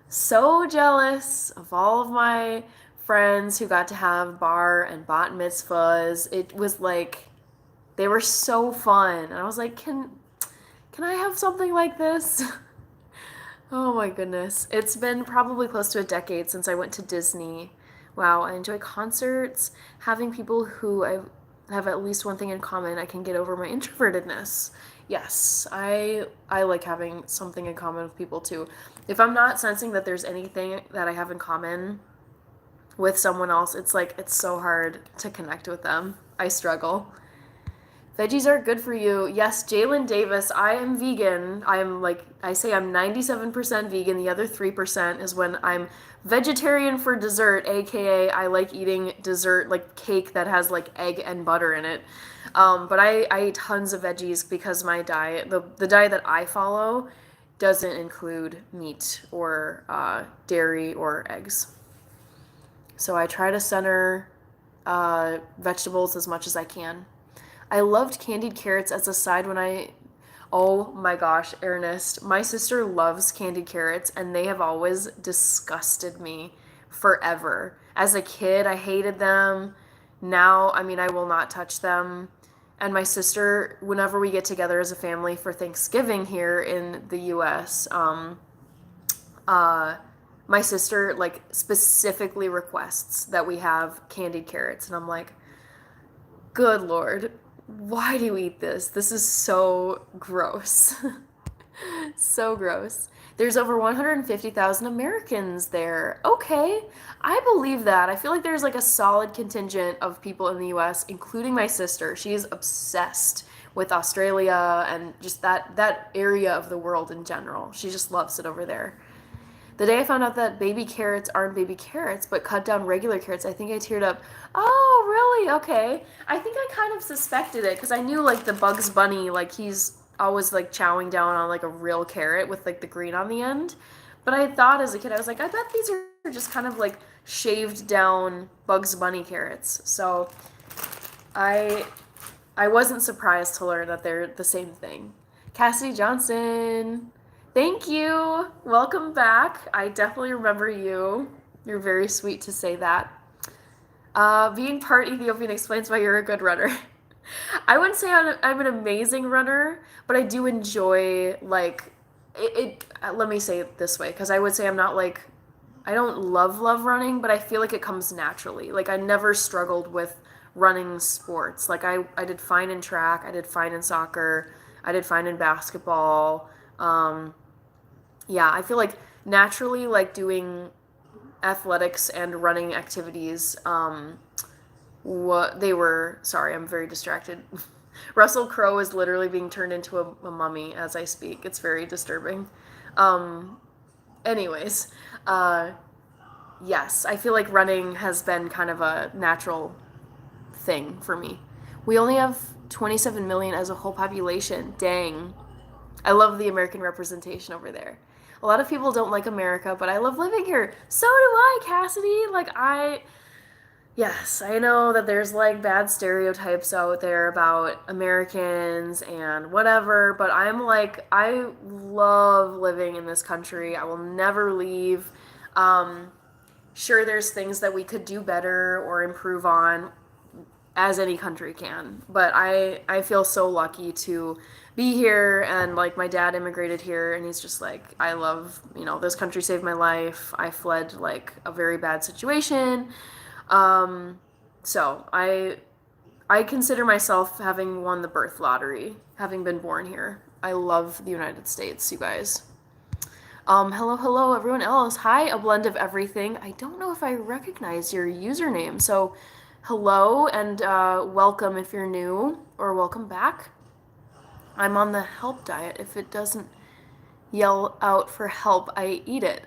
so jealous of all of my friends who got to have bar and bat mitzvahs. It was like they were so fun, and I was like, can I have something like this? Oh my goodness. It's been probably close to a decade since I went to Disney. Wow, I enjoy concerts, having people who I have at least one thing in common. I can get over my introvertedness. Yes, I like having something in common with people too. If I'm not sensing that there's anything that I have in common with someone else, it's like it's so hard to connect with them. I struggle. Veggies are good for you. Yes, Jalen Davis, I am vegan. I am like, I say I'm 97% vegan. The other 3% is when I'm vegetarian for dessert, aka I like eating dessert like cake that has like egg and butter in it. But I eat tons of veggies because my diet, the diet that I follow, doesn't include meat or dairy or eggs. So I try to center vegetables as much as I can. I loved candied carrots as a side when I. Oh my gosh, Ernest. My sister loves candied carrots, and they have always disgusted me forever. As a kid, I hated them. Now, I mean, I will not touch them. And my sister, whenever we get together as a family for Thanksgiving here in the US, uh, my sister like specifically requests that we have candied carrots, and I'm like, good Lord, why do you eat this? This is so gross. So gross. There's over 150,000 Americans there. Okay, I believe that. I feel like there's like a solid contingent of people in the US, including my sister. She is obsessed with Australia and just that area of the world in general. She just loves it over there. The day I found out that baby carrots aren't baby carrots, but cut down regular carrots, I think I teared up. Oh, really? Okay. I think I kind of suspected it because I knew like the Bugs Bunny, like he's always like chowing down on like a real carrot with like the green on the end. But I thought as a kid, I was like, I bet these are just kind of like shaved down Bugs Bunny carrots. So I I wasn't surprised to learn that they're the same thing. Cassidy Johnson. Thank you. Welcome back. I definitely remember you. You're very sweet to say that. Being part Ethiopian explains why you're a good runner. I wouldn't say I'm an amazing runner, but I do enjoy like let me say it this way, because I would say I'm not like I don't love running, but I feel like it comes naturally. Like I never struggled with running sports. Like I did fine in track, I did fine in soccer, I did fine in basketball. Yeah, I feel like naturally, like doing athletics and running activities, what they were, sorry, I'm very distracted. Russell Crowe is literally being turned into a mummy as I speak. It's very disturbing. Um, anyways, uh, yes, I feel like running has been kind of a natural thing for me. We only have 27 million as a whole population. Dang. I love the American representation over there. A lot of people don't like America, but I love living here. So do I, Cassidy. Yes, I know that there's like bad stereotypes out there about Americans and whatever, but I'm like, I love living in this country. I will never leave. Um, sure, there's things that we could do better or improve on, as any country can. But I feel so lucky to be here, and like my dad immigrated here, and he's just like, I love, this country saved my life. I fled like a very bad situation. So I consider myself having won the birth lottery, having been born here. I love the United States, you guys. Hello, everyone else. Hi, a blend of everything. I don't know if I recognize your username, so hello and welcome if you're new, or welcome back. I'm on the help diet. If it doesn't yell out for help, I eat it.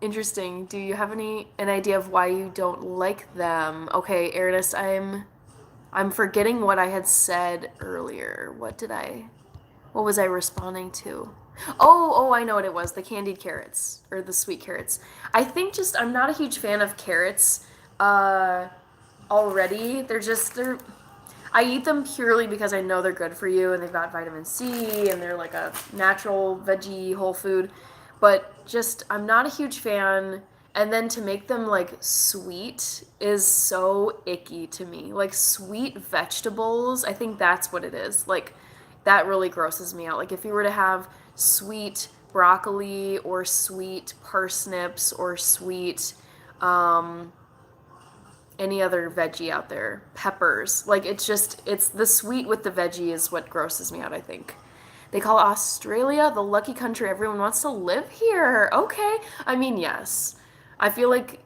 Interesting. Do you have an idea of why you don't like them? Okay, Ernest, I'm forgetting what I had said earlier. What was I responding to? Oh, I know what it was. The candied carrots or the sweet carrots. I think just I'm not a huge fan of carrots uh already. They're I eat them purely because I know they're good for you and they've got vitamin C and they're like a natural veggie whole food. But just I'm not a huge fan, and then to make them like sweet is so icky to me. Like sweet vegetables, I think that's what it is. Like that really grosses me out. Like if you were to have sweet broccoli or sweet parsnips or sweet um any other veggie out there, peppers. Like it's the sweet with the veggie is what grosses me out, I think. They call Australia the lucky country everyone wants to live here. Okay. I mean, yes. I feel like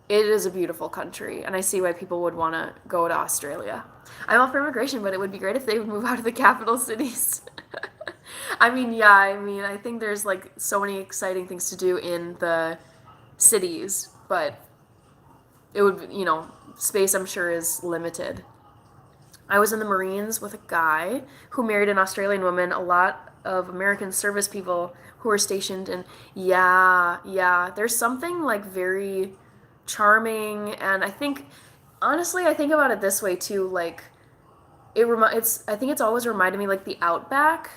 it is a beautiful country, and I see why people would want to go to Australia. I'm all for immigration, but it would be great if they would move out of the capital cities. I mean, yeah, I think there's like so many exciting things to do in the cities, but it would, space I'm sure is limited. I was in the Marines with a guy who married an Australian woman. A lot of American service people who were stationed, and yeah, there's something like very charming, and I think honestly, I think about it this way too, like it's I think it's always reminded me like the outback,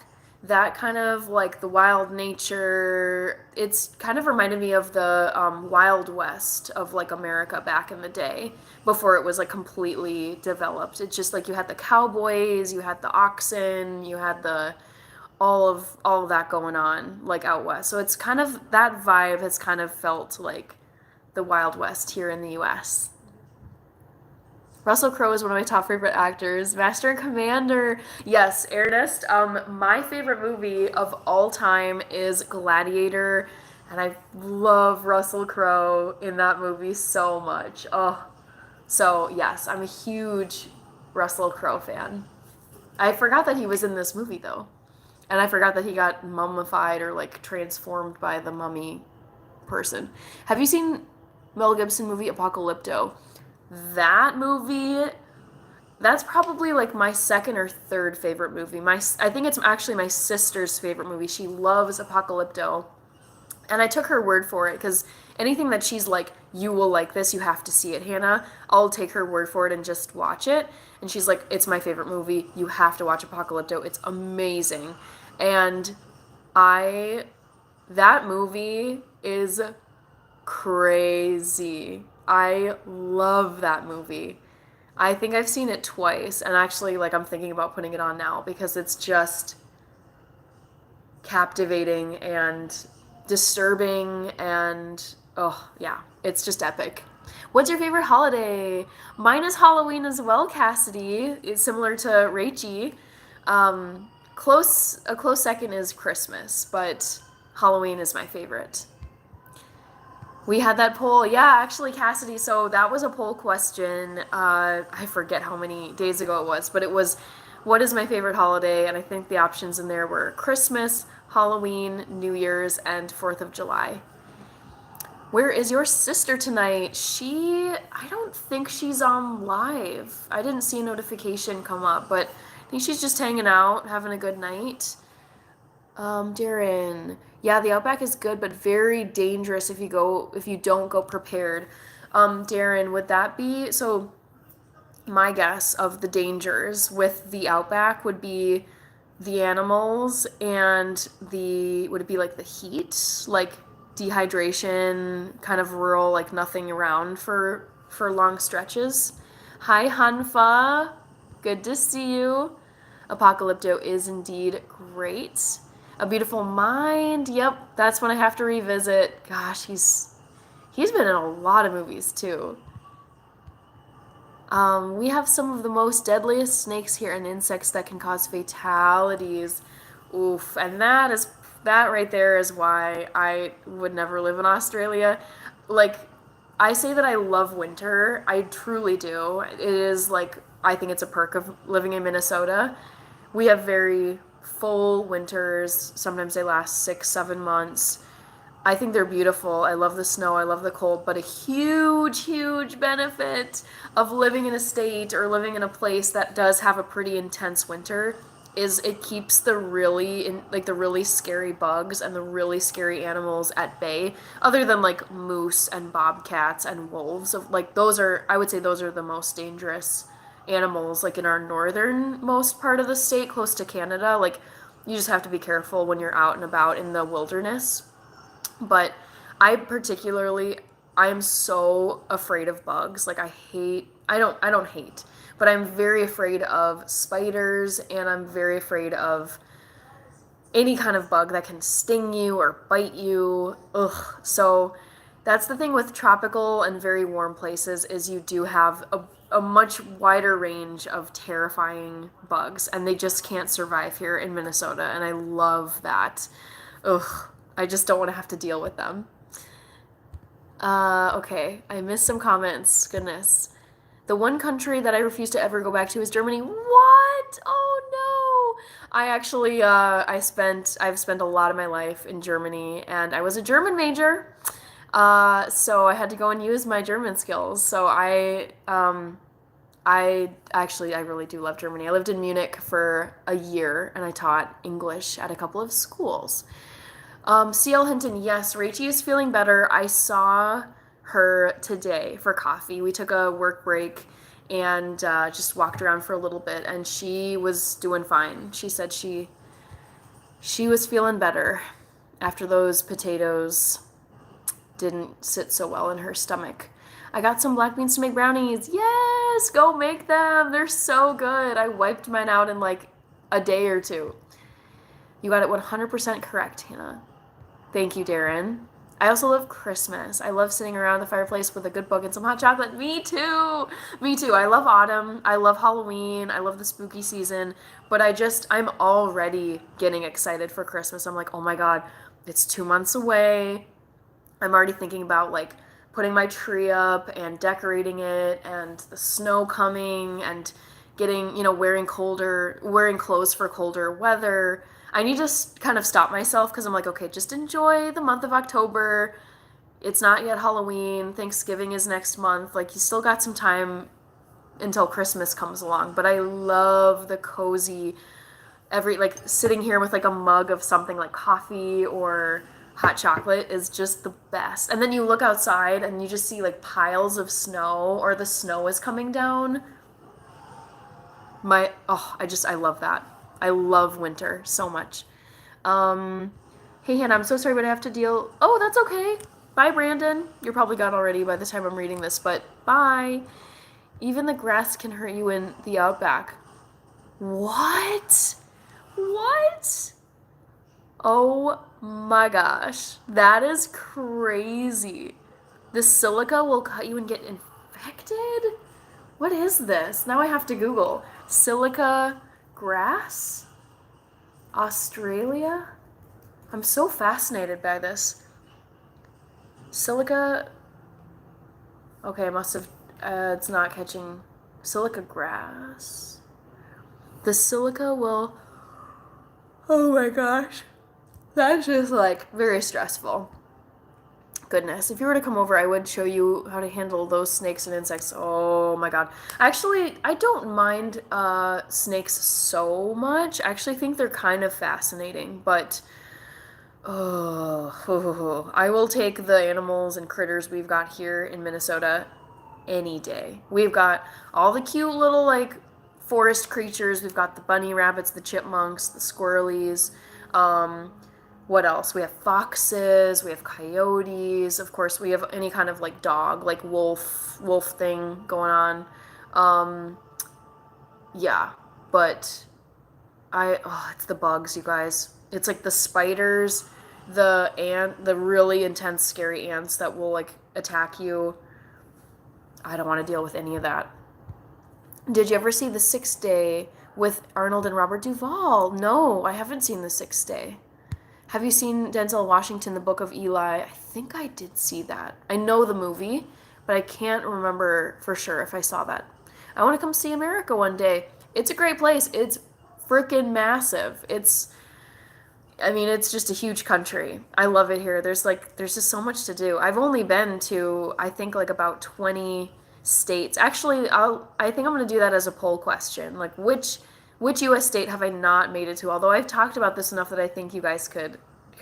that kind of like the wild nature. It's kind of reminded me of the Wild West of like America back in the day before it was like completely developed. It's just like you had the cowboys, you had the oxen, you had the all of that going on like out west. So it's kind of that vibe has kind of felt like the Wild West here in the US. Russell Crowe is one of my top favorite actors. Master and Commander. Yes, Ernest. My favorite movie of all time is Gladiator, and I love Russell Crowe in that movie so much. Oh, so yes, I'm a huge Russell Crowe fan. I forgot that he was in this movie though, and I forgot that he got mummified or like transformed by the mummy person. Have you seen Mel Gibson movie Apocalypto? That movie, that's probably like my second or third favorite movie. I think it's actually my sister's favorite movie. She loves Apocalypto. And I took her word for it because anything that she's like, you will like this, you have to see it, Hannah, I'll take her word for it and just watch it. And she's like, it's my favorite movie. You have to watch Apocalypto. It's amazing. And I, that movie is crazy. I love that movie. I think I've seen it twice, and actually, like, I'm thinking about putting it on now because it's just captivating and disturbing, and oh, yeah, it's just epic. What's your favorite holiday? Mine is Halloween as well, Cassidy. It's similar to Rachie. A close second is Christmas, but Halloween is my favorite. We had that poll. Yeah, actually, Cassidy. So that was a poll question. I forget how many days ago it was, but it was, what is my favorite holiday? And I think the options in there were Christmas, Halloween, New Year's, and 4th of July. Where is your sister tonight? I don't think she's on live. I didn't see a notification come up, but I think she's just hanging out, having a good night. Darren. Yeah, the Outback is good, but very dangerous if you don't go prepared. Darren, would that be so? My guess of the dangers with the Outback would be the animals and would it be like the heat, like dehydration, kind of rural, like nothing around for long stretches. Hi, Hanfa. Good to see you. Apocalypto is indeed great. A Beautiful Mind. Yep, that's one I have to revisit. Gosh, he's been in a lot of movies too. We have some of the most deadliest snakes here and insects that can cause fatalities. Oof, and that right there is why I would never live in Australia. Like, I say that I love winter. I truly do. It is like, I think it's a perk of living in Minnesota. We have very full winters. Sometimes they last 6, 7 months. I think they're beautiful. I love the snow, I love the cold, but a huge, huge benefit of living in a state or living in a place that does have a pretty intense winter is it keeps the like the really scary bugs and the really scary animals at bay, other than like moose and bobcats and wolves. Of like those are, I would say those are the most dangerous animals like in our northernmost part of the state close to Canada. Like you just have to be careful when you're out and about in the wilderness. But I particularly, I am so afraid of bugs. Like I don't hate, but I'm very afraid of spiders and I'm very afraid of any kind of bug that can sting you or bite you. Ugh. So that's the thing with tropical and very warm places is you do have a much wider range of terrifying bugs and they just can't survive here in Minnesota and I love that. Ugh. I just don't want to have to deal with them. Okay, I missed some comments. Goodness. The one country that I refuse to ever go back to is Germany. What? Oh no. I've spent a lot of my life in Germany and I was a German major. So I had to go and use my German skills. So I really do love Germany. I lived in Munich for a year and I taught English at a couple of schools. CL Hinton, yes, Rachie is feeling better. I saw her today for coffee. We took a work break and just walked around for a little bit, and she was doing fine. She said she was feeling better after those potatoes didn't sit so well in her stomach. I got some black beans to make brownies. Yes, go make them. They're so good. I wiped mine out in like a day or two. You got it 100% correct, Hannah. Thank you, Darren. I also love Christmas. I love sitting around the fireplace with a good book and some hot chocolate. Me too. Me too. I love autumn. I love Halloween. I love the spooky season. But I'm already getting excited for Christmas. I'm like, oh my God, it's 2 months away. I'm already thinking about like putting my tree up and decorating it and the snow coming and getting, wearing clothes for colder weather. I need to kind of stop myself because I'm like, okay, just enjoy the month of October. It's not yet Halloween. Thanksgiving is next month. Like, you still got some time until Christmas comes along. But I love the cozy, like, sitting here with, like, a mug of something like coffee or hot chocolate is just the best. And then you look outside and you just see, like, piles of snow or the snow is coming down. I love that. I love winter so much. Hey Hannah, I'm so sorry, but I have to deal. Oh, that's okay. Bye, Brandon. You're probably gone already by the time I'm reading this, but bye. Even the grass can hurt you in the outback. What? What? Oh my gosh. That is crazy. The silica will cut you and get infected? What is this? Now I have to Google. Silica grass? Australia? I'm so fascinated by this. Silica. Okay, I must have. It's not catching. Silica grass. The silica will. Oh my gosh. That's just like very stressful. Goodness, if you were to come over, I would show you how to handle those snakes and insects. Oh my god. Actually, I don't mind snakes so much. I actually think they're kind of fascinating, but I will take the animals and critters we've got here in Minnesota any day. We've got all the cute little like forest creatures. We've got the bunny rabbits, the chipmunks, the squirrelies. What else? We have foxes, we have coyotes, of course we have any kind of like dog, like wolf thing going on. Yeah, but it's the bugs, you guys. It's like the spiders, the really intense scary ants that will like attack you. I don't want to deal with any of that. Did you ever see The Sixth Day with Arnold and Robert Duvall? No, I haven't seen The Sixth Day. Have you seen Denzel Washington, The Book of Eli? I think I did see that. I know the movie, but I can't remember for sure if I saw that. I want to come see America one day. It's a great place. It's freaking massive. I mean, it's just a huge country. I love it here. There's just so much to do. I've only been to I think like about 20 states. Actually, I think I'm going to do that as a poll question. Like which US state have I not made it to? Although I've talked about this enough that I think you guys could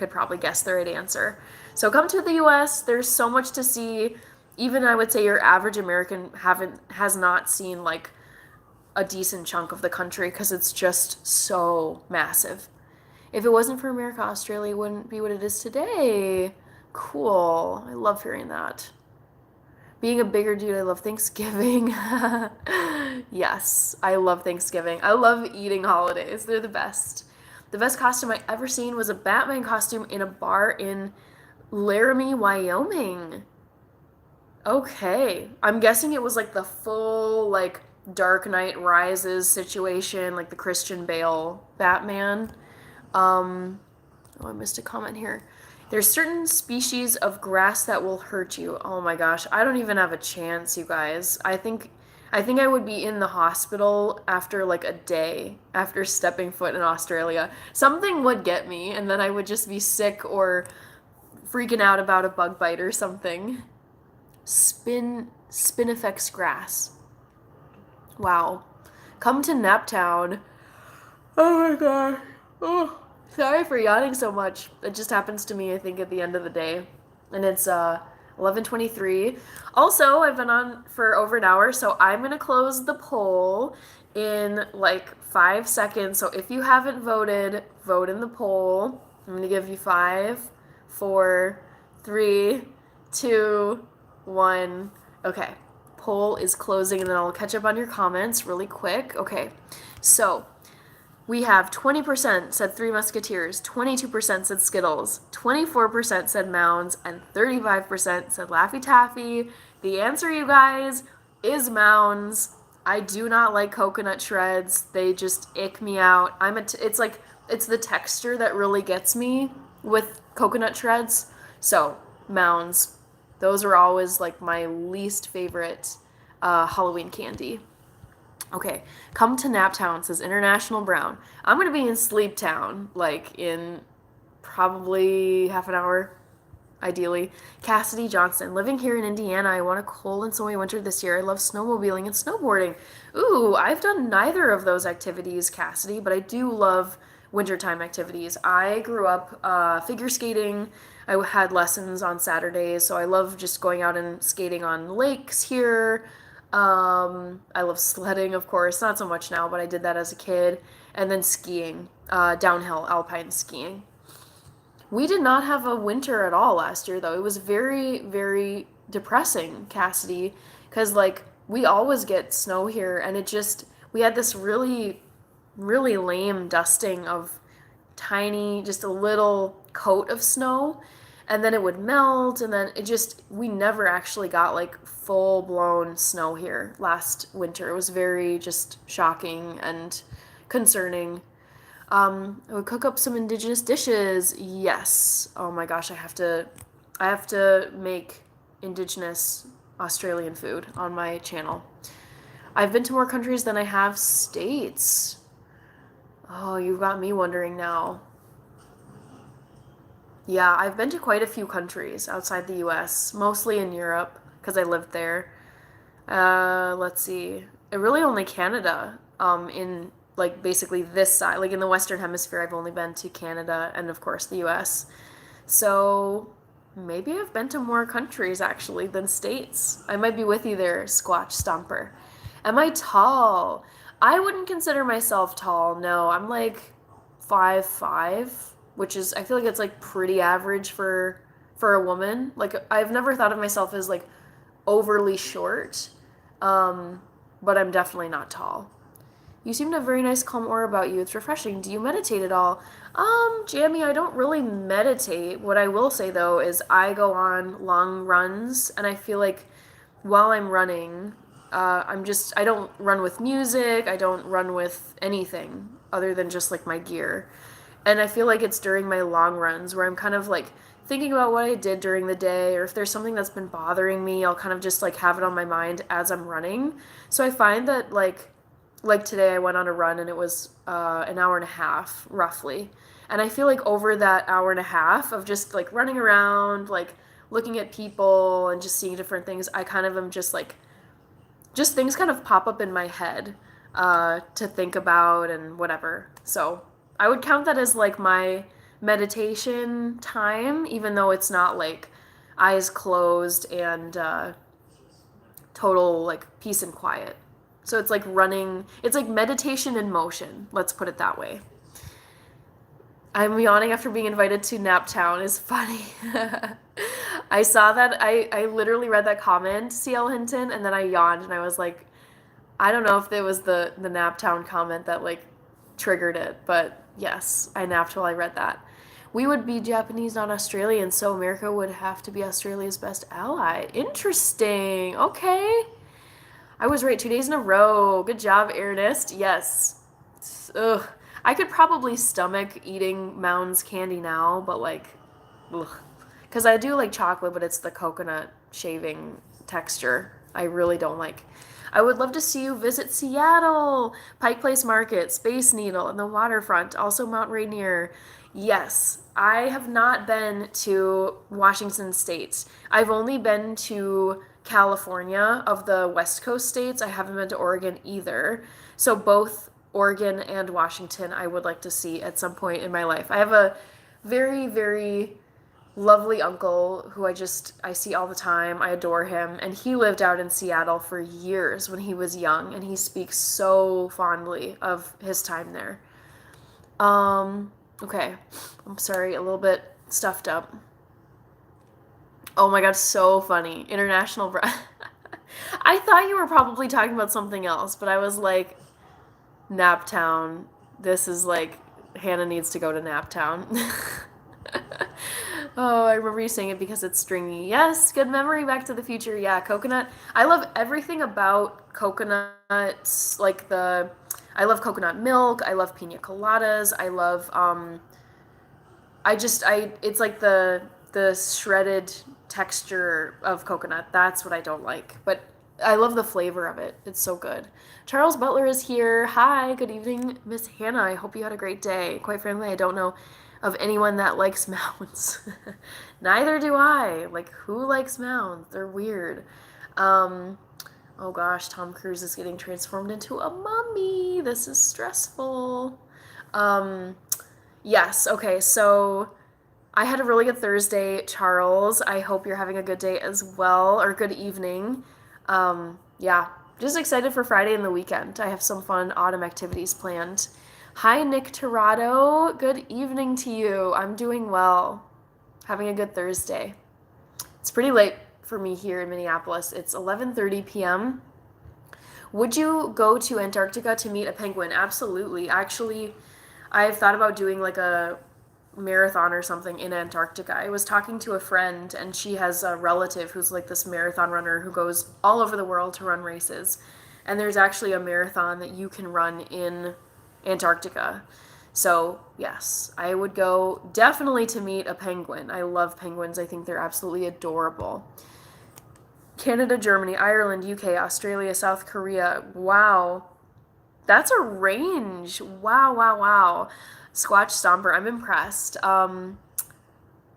probably guess the right answer. So come to the US. There's so much to see. Even I would say your average American haven't has not seen like a decent chunk of the country because it's just so massive. If it wasn't for America, Australia wouldn't be what it is today. Cool. I love hearing that. Being a bigger dude, I love Thanksgiving. Yes, I love Thanksgiving. I love eating holidays. They're the best. The best costume I ever seen was a Batman costume in a bar in Laramie, Wyoming. Okay. I'm guessing it was like the full like Dark Knight Rises situation, like the Christian Bale Batman. Oh, I missed a comment here. There's certain species of grass that will hurt you. Oh my gosh, I don't even have a chance, you guys. I think I would be in the hospital after like a day after stepping foot in Australia. Something would get me and then I would just be sick or freaking out about a bug bite or something. Spinifex grass. Wow. Come to Naptown. Oh my god. Oh, sorry for yawning so much. It just happens to me, I think, at the end of the day. And it's 11:23. Also, I've been on for over an hour, so I'm going to close the poll in like 5 seconds. So if you haven't voted, vote in the poll. I'm going to give you 5, 4, 3, 2, 1. Okay. Poll is closing, and then I'll catch up on your comments really quick. Okay. So, we have 20% said Three Musketeers, 22% said Skittles, 24% said Mounds, and 35% said Laffy Taffy. The answer, you guys, is Mounds. I do not like coconut shreds. They just ick me out. It's the texture that really gets me with coconut shreds. So, Mounds. Those are always like my least favorite Halloween candy. Okay, come to Naptown, says International Brown. I'm going to be in Sleep Town, like in probably half an hour, ideally. Cassidy Johnson, living here in Indiana, I want a cold and snowy winter this year. I love snowmobiling and snowboarding. Ooh, I've done neither of those activities, Cassidy, but I do love wintertime activities. I grew up figure skating. I had lessons on Saturdays, so I love just going out and skating on lakes here. I love sledding, of course, not so much now, but I did that as a kid. And then skiing, downhill alpine skiing. We did not have a winter at all last year, though. It was very, very depressing, Cassidy, because like we always get snow here, and we had this really, really lame dusting of tiny, just a little coat of snow, and then it would melt, and then we never actually got like full blown snow here last winter. It was very just shocking and concerning. I would cook up some indigenous dishes. Yes. Oh my gosh, I have to make indigenous Australian food on my channel. I've been to more countries than I have states. Oh, you've got me wondering now. Yeah, I've been to quite a few countries outside the US, mostly in Europe because I lived there. Let's see. Really only Canada. In like basically this side, like in the Western Hemisphere, I've only been to Canada and of course the US. So maybe I've been to more countries actually than states. I might be with you there, Squatch Stomper. Am I tall? I wouldn't consider myself tall. No, I'm like 5'5", which is I feel like it's like pretty average for a woman. Like I've never thought of myself as like overly short, but I'm definitely not tall. You seem to have a very nice calm aura about you. It's refreshing. Do you meditate at all? Jamie, I don't really meditate. What I will say though is I go on long runs, and I feel like while I'm running, I don't run with music. I don't run with anything other than just like my gear. And I feel like it's during my long runs where I'm kind of like thinking about what I did during the day, or if there's something that's been bothering me, I'll kind of just like have it on my mind as I'm running. So I find that like like today I went on a run and it was an hour and a half roughly. And I feel like over that hour and a half of just like running around, like looking at people and just seeing different things, I kind of am just like, just things kind of pop up in my head to think about and whatever. So I would count that as like my meditation time, even though it's not like eyes closed and total like peace and quiet. So it's like running, it's like meditation in motion, let's put it that way. I'm yawning after being invited to Naptown is funny. I saw that, I literally read that comment, CL Hinton, and then I yawned and I was like, I don't know if it was the Naptown comment that like triggered it, but yes, I napped while I read that. We would be Japanese, not Australian, so America would have to be Australia's best ally. Interesting. Okay. I was right 2 days in a row. Good job, Ernest. Yes. Ugh. I could probably stomach eating Mounds candy now, but like, ugh. Because I do like chocolate, but it's the coconut shaving texture I really don't like. I would love to see you visit Seattle, Pike Place Market, Space Needle, and the waterfront, also Mount Rainier. Yes, I have not been to Washington State. I've only been to California of the West Coast states. I haven't been to Oregon either. So both Oregon and Washington I would like to see at some point in my life. I have a very, very lovely uncle who I see all the time. I adore him, and he lived out in Seattle for years when he was young, and he speaks so fondly of his time there. Okay. I'm sorry, a little bit stuffed up. Oh my god, so funny. International I thought you were probably talking about something else, but I was like, Naptown. This is like Hannah needs to go to Naptown. Oh, I remember you saying it because it's stringy. Yes, good memory. Back to the Future. Yeah, coconut. I love everything about coconuts. I love coconut milk. I love pina coladas. I love, it's like the shredded texture of coconut. That's what I don't like. But I love the flavor of it. It's so good. Charles Butler is here. Hi, good evening, Miss Hannah. I hope you had a great day. Quite frankly, I don't know of anyone that likes mounds. Neither do I. Like, who likes mounds? They're weird. Oh gosh, Tom Cruise is getting transformed into a mummy. This is stressful. Yes, okay, so I had a really good Thursday, Charles. I hope you're having a good day as well, or good evening. Yeah, just excited for Friday and the weekend. I have some fun autumn activities planned. Hi, Nick Torado. Good evening to you. I'm doing well. Having a good Thursday. It's pretty late for me here in Minneapolis. It's 11:30 p.m. Would you go to Antarctica to meet a penguin? Absolutely. Actually, I've thought about doing like a marathon or something in Antarctica. I was talking to a friend, and she has a relative who's like this marathon runner who goes all over the world to run races. And there's actually a marathon that you can run in Antarctica. So, yes, I would go definitely to meet a penguin. I love penguins. I think they're absolutely adorable. Canada, Germany, Ireland, UK, Australia, South Korea. Wow. That's a range. Wow, wow, wow. Squatch Stomper, I'm impressed.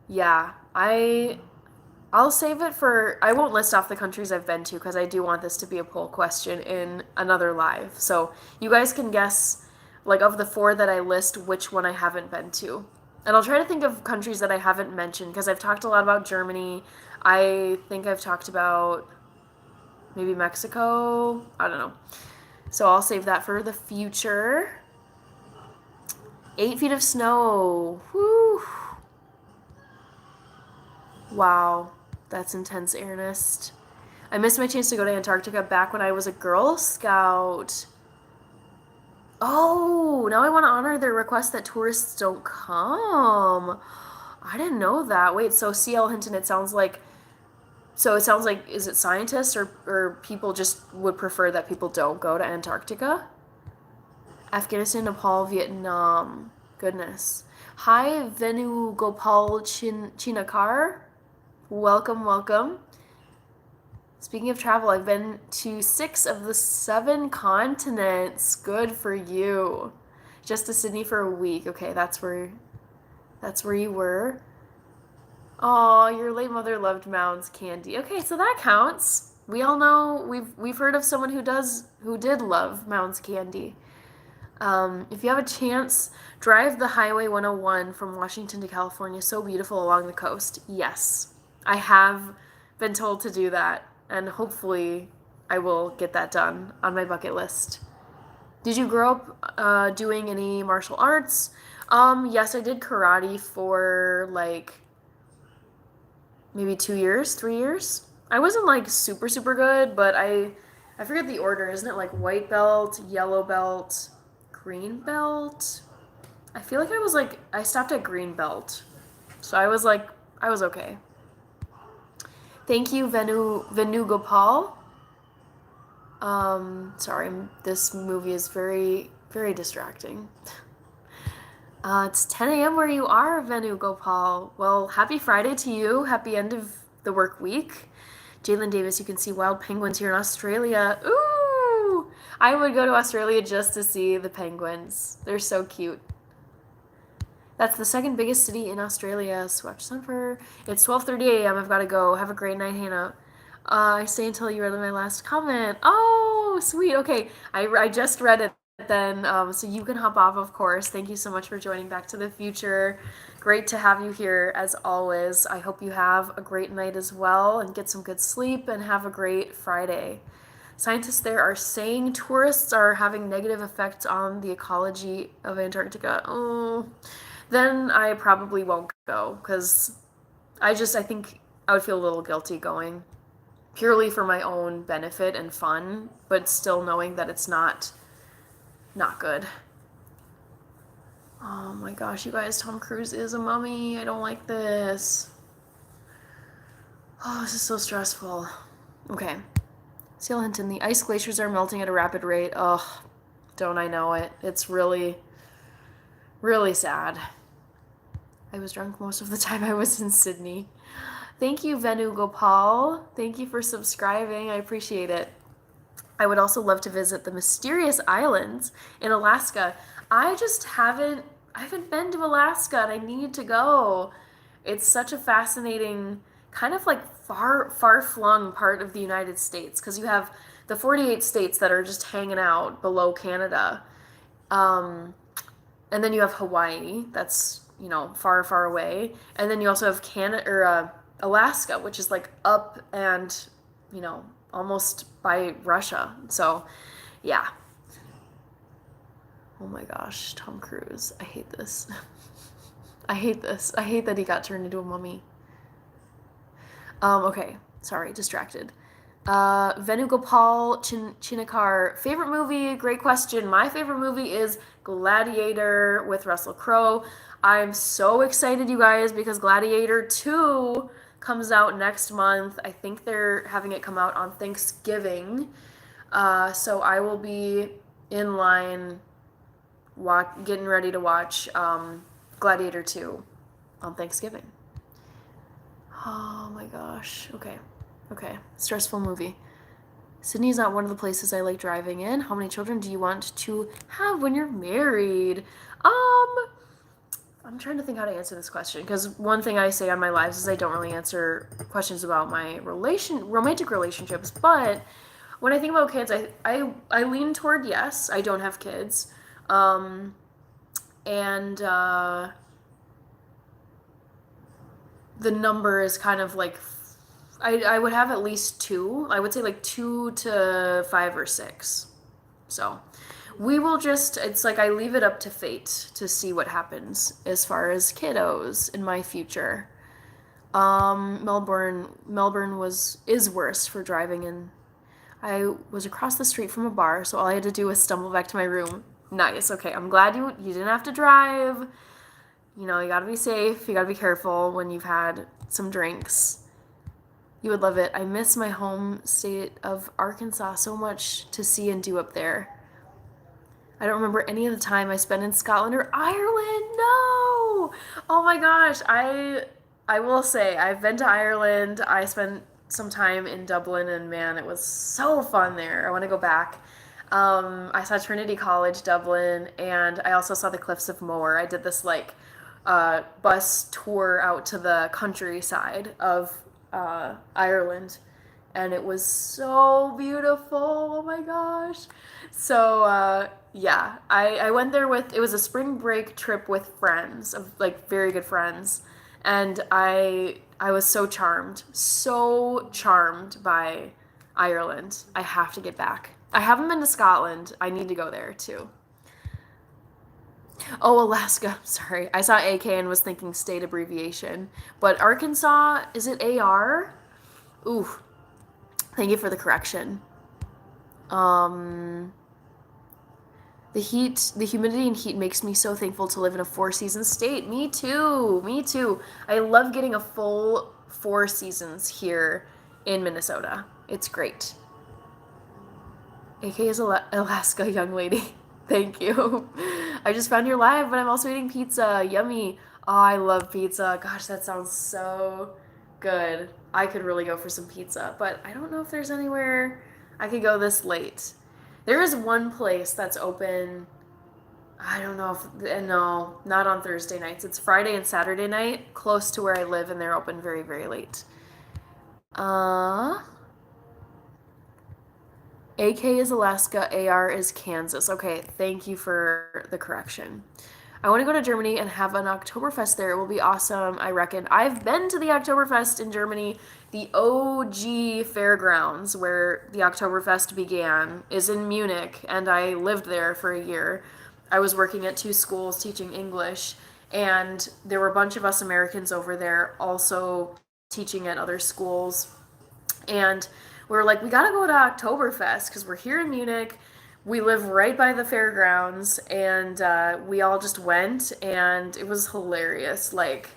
Yeah, I'll save it for, I won't list off the countries I've been to because I do want this to be a poll question in another live. So you guys can guess, like, of the 4 that I list, which one I haven't been to. And I'll try to think of countries that I haven't mentioned because I've talked a lot about Germany. I think I've talked about maybe Mexico. I don't know. So I'll save that for the future. 8 feet of snow. Whew. Wow. That's intense, Ernest. I missed my chance to go to Antarctica back when I was a Girl Scout. Oh, now I want to honor their request that tourists don't come. I didn't know that. Wait, so CL Hinton, it sounds like, is it scientists or people just would prefer that people don't go to Antarctica? Afghanistan, Nepal, Vietnam. Goodness. Hi, Venu Gopal Chinakar. Welcome, welcome. Speaking of travel, I've been to 6 of the 7 continents. Good for you. Just to Sydney for a week. Okay, that's where you were. Oh, your late mother loved Mounds candy. Okay, so that counts. We all know we've heard of someone who did love Mounds candy. If you have a chance, drive the Highway 101 from Washington to California. So beautiful along the coast. Yes, I have been told to do that, and hopefully I will get that done on my bucket list. Did you grow up doing any martial arts? Yes, I did karate for like maybe 2 years, 3 years. I wasn't like super super good, but I forget the order. Isn't it like white belt, yellow belt, green belt? I feel like I stopped at green belt, so I was okay. Thank you, Venugopal. Sorry, this movie is very very distracting. It's 10 a.m. where you are, Venugopal. Well, happy Friday to you. Happy end of the work week. Jalen Davis, you can see wild penguins here in Australia. Ooh! I would go to Australia just to see the penguins. They're so cute. That's the second biggest city in Australia. Swatch Sunfur. It's 12:30 a.m. I've got to go. Have a great night, Hannah. I stay until you read my last comment. Oh, sweet. Okay, I just read it then, so you can hop off, of course. Thank you so much for joining Back to the Future. Great to have you here as always. I hope you have a great night as well and get some good sleep and have a great Friday. Scientists there are saying tourists are having negative effects on the ecology of Antarctica. Oh, then I probably won't go because I think I would feel a little guilty going purely for my own benefit and fun, but still knowing that it's not good. Oh my gosh, you guys, Tom Cruise is a mummy. I don't like this. Oh, this is so stressful. Okay. Seal Hinton, the ice glaciers are melting at a rapid rate. Oh, don't I know it. It's really, really sad. I was drunk most of the time I was in Sydney. Thank you, Venugopal. Thank you for subscribing. I appreciate it. I would also love to visit the mysterious islands in Alaska. I haven't been to Alaska and I need to go. It's such a fascinating, kind of like far flung part of the United States because you have the 48 states that are just hanging out below Canada. And then you have Hawaii, that's, far away. And then you also have Alaska, which is like up and, almost by Russia. So, yeah. Oh my gosh, Tom Cruise. I hate this. I hate this. I hate that he got turned into a mummy. Okay. Sorry, distracted. Venugopal Chinakar, favorite movie? Great question. My favorite movie is Gladiator with Russell Crowe. I'm so excited, you guys, because Gladiator 2 comes out next month. I think they're having it come out on Thanksgiving. So I will be in line getting ready to watch Gladiator 2 on Thanksgiving. Oh my gosh. Okay. Stressful movie. Sydney is not one of the places I like driving in. How many children do you want to have when you're married? I'm trying to think how to answer this question because one thing I say on my lives is I don't really answer questions about my romantic relationships. But when I think about kids, I lean toward yes. I don't have kids, and the number is kind of like I would have at least 2. I would say like 2 to 5 or 6. So we will it's like I leave it up to fate to see what happens as far as kiddos in my future. Melbourne is worse for driving in. I was across the street from a bar, so all I had to do was stumble back to my room. Nice. Okay, I'm glad you didn't have to drive. You gotta be safe. You gotta be careful when you've had some drinks. You would love it. I miss my home state of Arkansas so much to see and do up there. I don't remember any of the time I spent in Scotland or Ireland. No! Oh my gosh. I will say, I've been to Ireland. I spent some time in Dublin, and man, it was so fun there. I want to go back. I saw Trinity College, Dublin, and I also saw the Cliffs of Moher. I did this like bus tour out to the countryside of Ireland, and it was so beautiful. Oh my gosh. So yeah, I went there with, it was a spring break trip with friends, of like very good friends, and I was so charmed by Ireland. I have to get back. I haven't been to Scotland. I need to go there too. Oh, Alaska. Sorry. I saw AK and was thinking state abbreviation. But Arkansas, is it AR? Ooh, thank you for the correction. Um, the heat, the humidity and heat makes me so thankful to live in a four-season state. Me too. Me too. I love getting a full 4 seasons here in Minnesota. It's great. AK is Alaska, young lady. Thank you. I just found your live, but I'm also eating pizza. Yummy. Oh, I love pizza. Gosh, that sounds so good. I could really go for some pizza, but I don't know if there's anywhere I could go this late. There is one place that's open. I don't know if, no, not on Thursday nights. It's Friday and Saturday night, close to where I live, and they're open very, very late. Uh, AK is Alaska, AR is Kansas. Okay, thank you for the correction. I want to go to Germany and have an Oktoberfest there. It will be awesome, I reckon. I've been to the Oktoberfest in Germany. The OG fairgrounds where the Oktoberfest began is in Munich, and I lived there for a year. I was working at 2 schools teaching English, and there were a bunch of us Americans over there also teaching at other schools. And we were like, we gotta go to Oktoberfest because we're here in Munich. We live right by the fairgrounds, and we all just went, and it was hilarious. Like,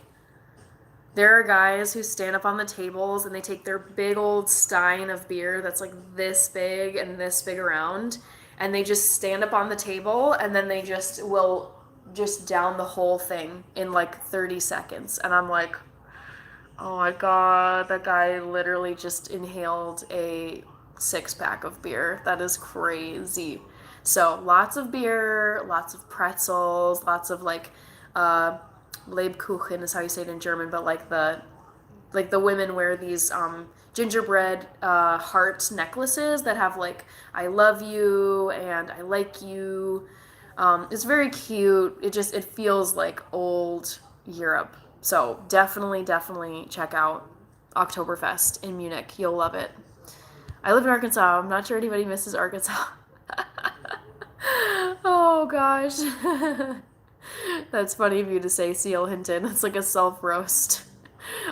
there are guys who stand up on the tables and they take their big old stein of beer that's like this big and this big around, and they just stand up on the table, and then they just will just down the whole thing in like 30 seconds. And I'm like, oh my god, that guy literally just inhaled a 6 pack of beer. That is crazy. So lots of beer, lots of pretzels, lots of like uh, Lebkuchen is how you say it in German, but like the women wear these gingerbread heart necklaces that have like I love you and I like you. It's very cute. It feels like old Europe. So definitely check out Oktoberfest in Munich. You'll love it. I live in Arkansas. I'm not sure anybody misses Arkansas. Oh gosh. That's funny of you to say, Seal Hinton. It's like a self roast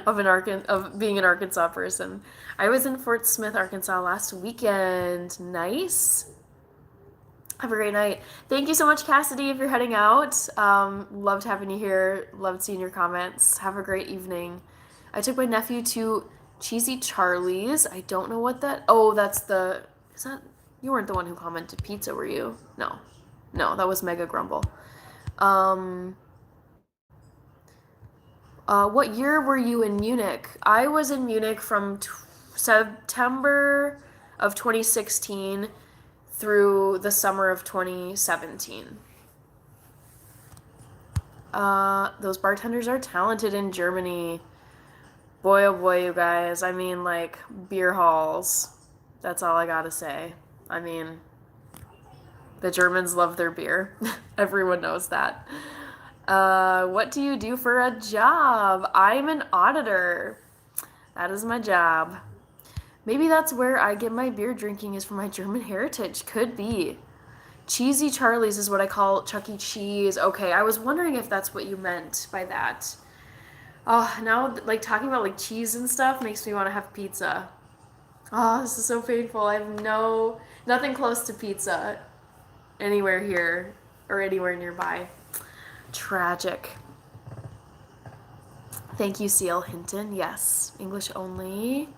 of being an Arkansas person. I was in Fort Smith, Arkansas last weekend. Nice. Have a great night. Thank you so much, Cassidy, if you're heading out. Loved having you here. Loved seeing your comments. Have a great evening. I took my nephew to Cheesy Charlie's. I don't know what that. Oh, that's the. Is that? You weren't the one who commented pizza, were you? No. No, that was Mega Grumble. Um, what year were you in Munich? I was in Munich from September of 2016 through the summer of 2017. Those bartenders are talented in Germany. Boy, oh boy, you guys. I mean, like, beer halls. That's all I gotta say. I mean, the Germans love their beer. Everyone knows that. What do you do for a job? I'm an auditor. That is my job. Maybe that's where I get my beer drinking, is from my German heritage. Could be. Cheesy Charlie's is what I call Chuck E. Cheese. Okay, I was wondering if that's what you meant by that. Oh, now like talking about like cheese and stuff makes me want to have pizza. Oh, this is so painful. I have nothing close to pizza anywhere here or anywhere nearby. Tragic. Thank you, Seal Hinton. Yes, English only.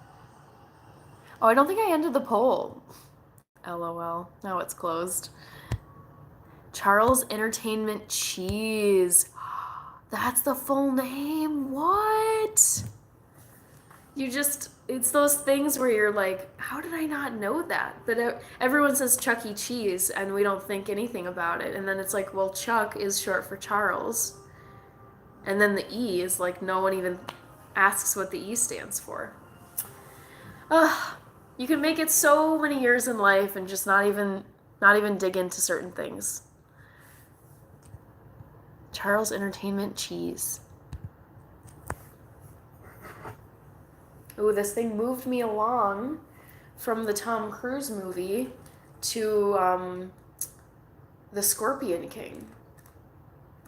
Oh, I don't think I ended the poll. LOL. Now it's closed. Charles Entertainment Cheese. That's the full name. What? You just, it's those things where you're like, how did I not know that? But everyone says Chuck E. Cheese, and we don't think anything about it. And then it's like, well, Chuck is short for Charles. And then the E is like, no one even asks what the E stands for. Ugh, you can make it so many years in life and just not even dig into certain things. Charles Entertainment Cheese. Ooh, this thing moved me along from the Tom Cruise movie to The Scorpion King.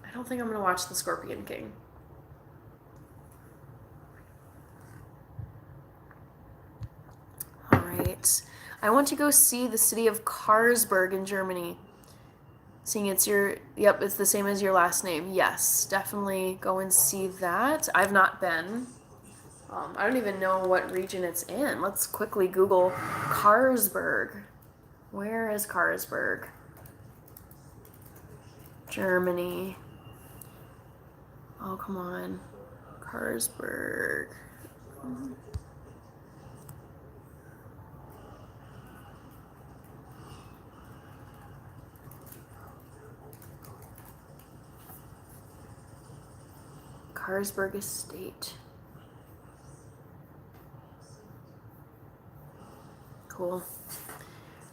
I don't think I'm going to watch The Scorpion King. All right. I want to go see the city of Karlsberg in Germany. Seeing it's it's the same as your last name. Yes, definitely go and see that. I've not been. I don't even know what region it's in. Let's quickly Google Karlsberg. Where is Karlsberg? Germany. Oh, come on. Karlsberg. Karlsberg Estate. Cool.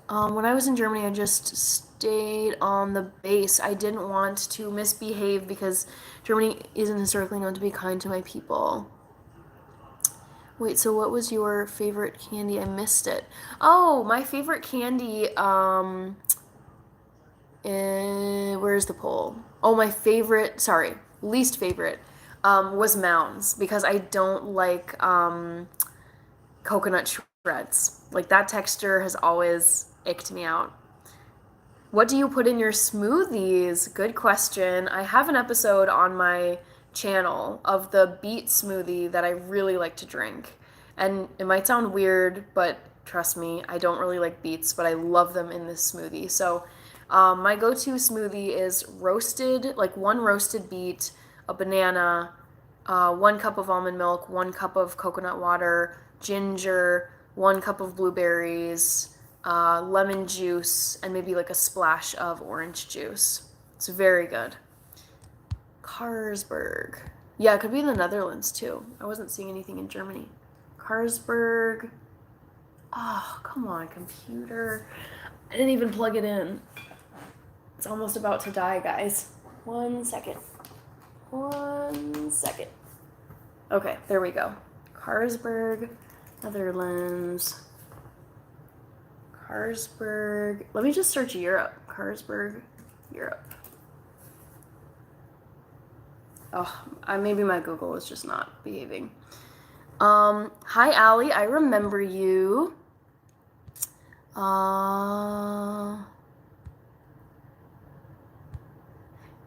When I was in Germany, I just stayed on the base. I didn't want to misbehave because Germany isn't historically known to be kind to my people. Wait, so what was your favorite candy? I missed it. Oh, my favorite candy, where's the poll? Oh, my favorite, sorry, least favorite, was Mounds because I don't like, coconut shreds. Like that texture has always icked me out. What do you put in your smoothies? Good question. I have an episode on my channel of the beet smoothie that I really like to drink. And it might sound weird, but trust me, I don't really like beets, but I love them in this smoothie. So, my go-to smoothie is roasted, like one roasted beet, a banana, 1 cup of almond milk, 1 cup of coconut water, ginger, 1 cup of blueberries, lemon juice, and maybe like a splash of orange juice. It's very good. Karlsberg. Yeah, it could be in the Netherlands too. I wasn't seeing anything in Germany. Karlsberg. Oh, come on, computer. I didn't even plug it in. It's almost about to die, guys. 1 second. 1 second. Okay, there we go. Karlsberg, Netherlands. Karlsberg. Let me just search Europe. Karlsberg, Europe. Oh, maybe my Google is just not behaving. Hi, Allie. I remember you.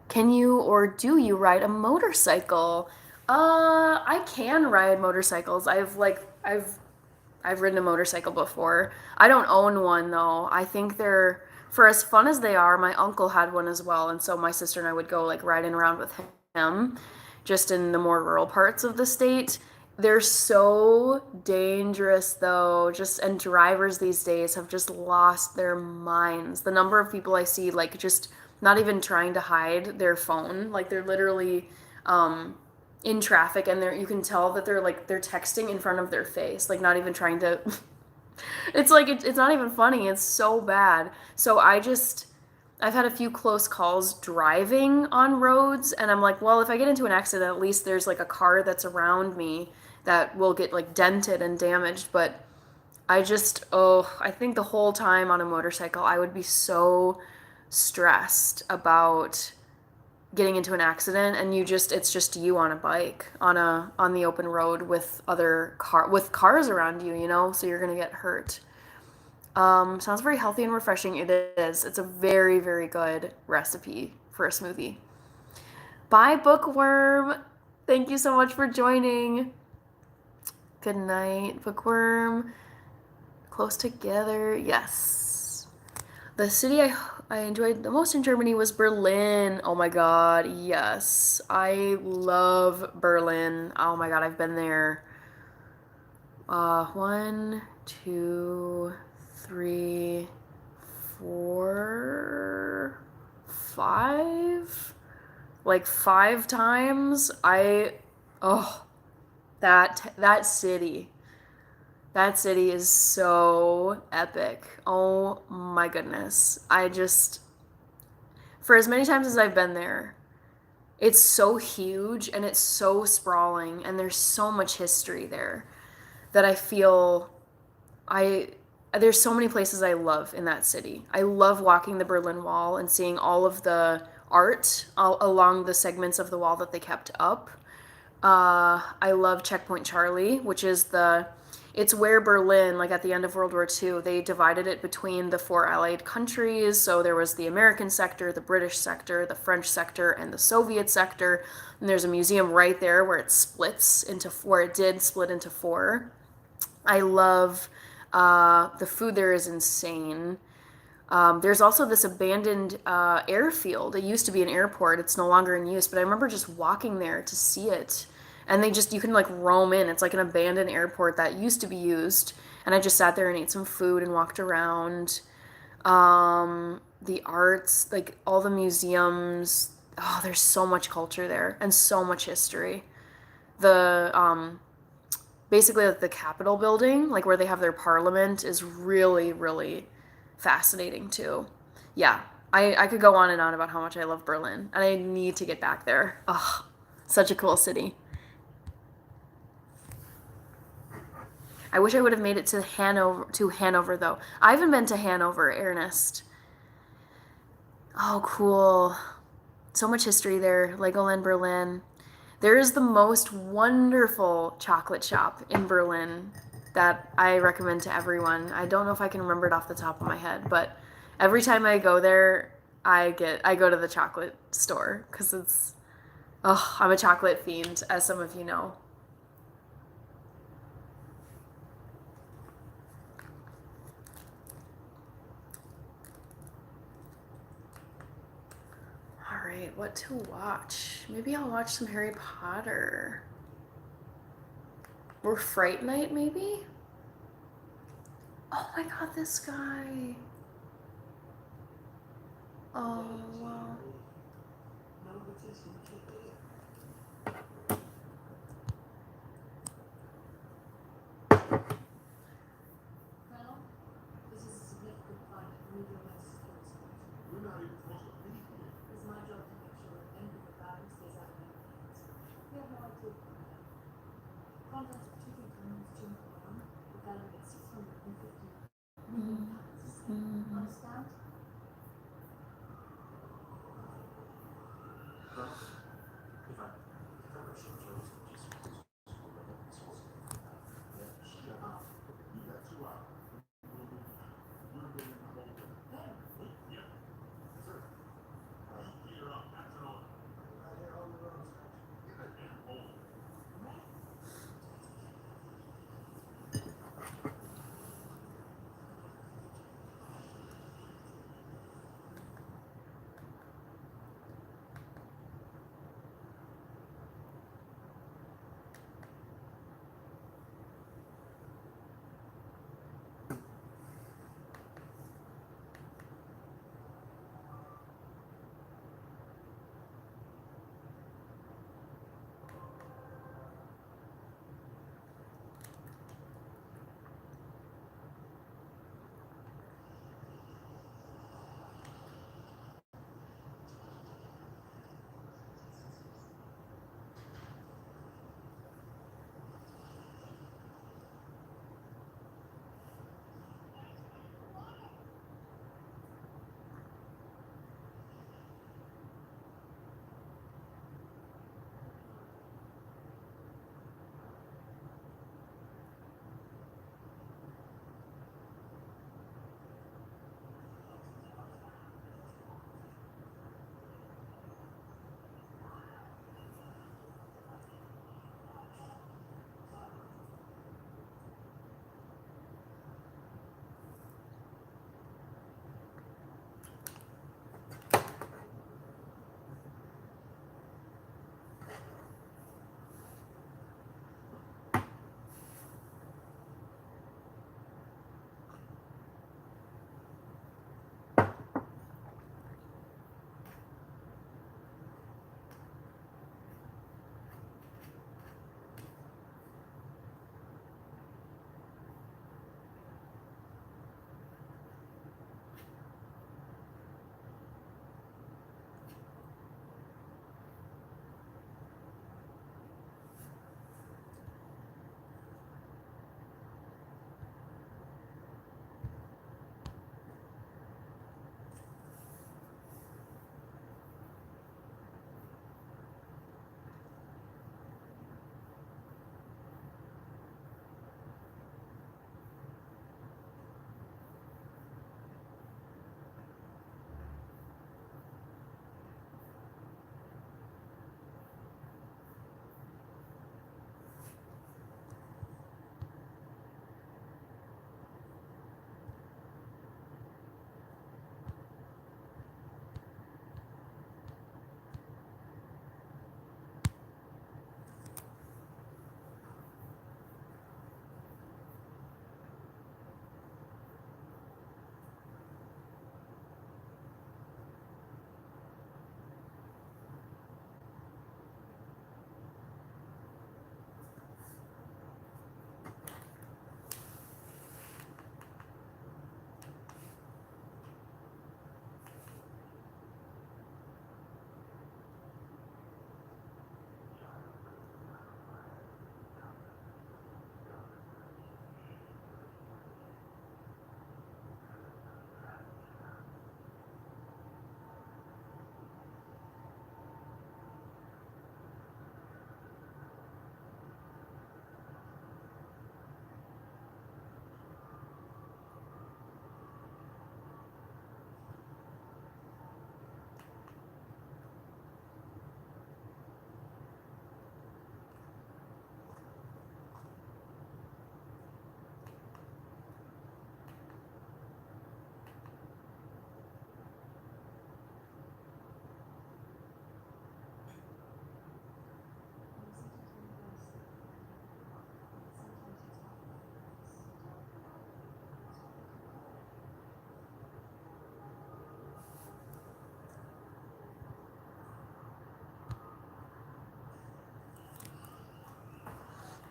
Can you or do you ride a motorcycle? I can ride motorcycles. I've ridden a motorcycle before. I don't own one though. I think they're for as fun as they are. My uncle had one as well, and so my sister and I would go like riding around with him, just in the more rural parts of the state. They're so dangerous though. And drivers these days have just lost their minds. The number of people I see like just not even trying to hide their phone, like they're literally in traffic and you can tell that they're texting in front of their face, like not even trying to it's like it's not even funny. It's so bad. So I've had a few close calls driving on roads, and I'm like, well, if I get into an accident, at least there's like a car that's around me that will get like dented and damaged. But I think the whole time on a motorcycle, I would be so stressed about getting into an accident, and it's just you on a bike on the open road with cars around you, so you're gonna get hurt. Sounds very healthy and refreshing. It is. It's a very, very good recipe for a smoothie. Bye, Bookworm. Thank you so much for joining. Good night, Bookworm. Close together. Yes. The city I enjoyed the most in Germany was Berlin. Oh my God, yes. I love Berlin. Oh my God, I've been there One, two, three, four, five. Like 5 times. Oh, that city. That city is so epic. Oh my goodness. For as many times as I've been there, it's so huge and it's so sprawling and there's so much history there that I feel I there's so many places I love in that city. I love walking the Berlin Wall and seeing all of the art along the segments of the wall that they kept up. I love Checkpoint Charlie, which is it's where Berlin, like at the end of World War II, they divided it between the four Allied countries. So there was the American sector, the British sector, the French sector, and the Soviet sector. And there's a museum right there where it did split into four. I love the food there is insane. There's also this abandoned airfield. It used to be an airport. It's no longer in use, but I remember just walking there to see it. And you can like roam in. It's like an abandoned airport that used to be used. And I just sat there and ate some food and walked around. The arts, like all the museums. Oh, there's so much culture there and so much history. The basically like the Capitol building, like where they have their parliament, is really, really fascinating too. Yeah, I could go on and on about how much I love Berlin, and I need to get back there. Oh, such a cool city. I wish I would have made it to Hanover though. I haven't been to Hanover, Ernest. Oh, cool. So much history there. Legoland Berlin. There is the most wonderful chocolate shop in Berlin that I recommend to everyone. I don't know if I can remember it off the top of my head, but every time I go there, I go to the chocolate store because I'm a chocolate fiend, as some of you know. All right, what to watch? Maybe I'll watch some Harry Potter. Or Fright Night, maybe? Oh my god, this guy. Oh, wow.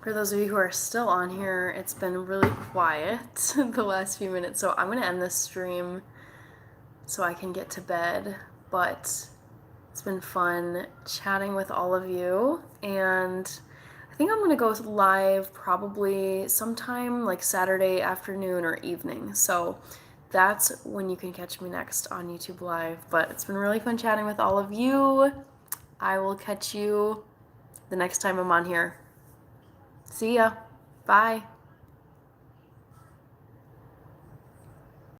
For those of you who are still on here, it's been really quiet the last few minutes, so I'm going to end this stream so I can get to bed, but it's been fun chatting with all of you, and I think I'm going to go live probably sometime like Saturday afternoon or evening, so that's when you can catch me next on YouTube Live. But it's been really fun chatting with all of you. I will catch you the next time I'm on here. See ya. Bye.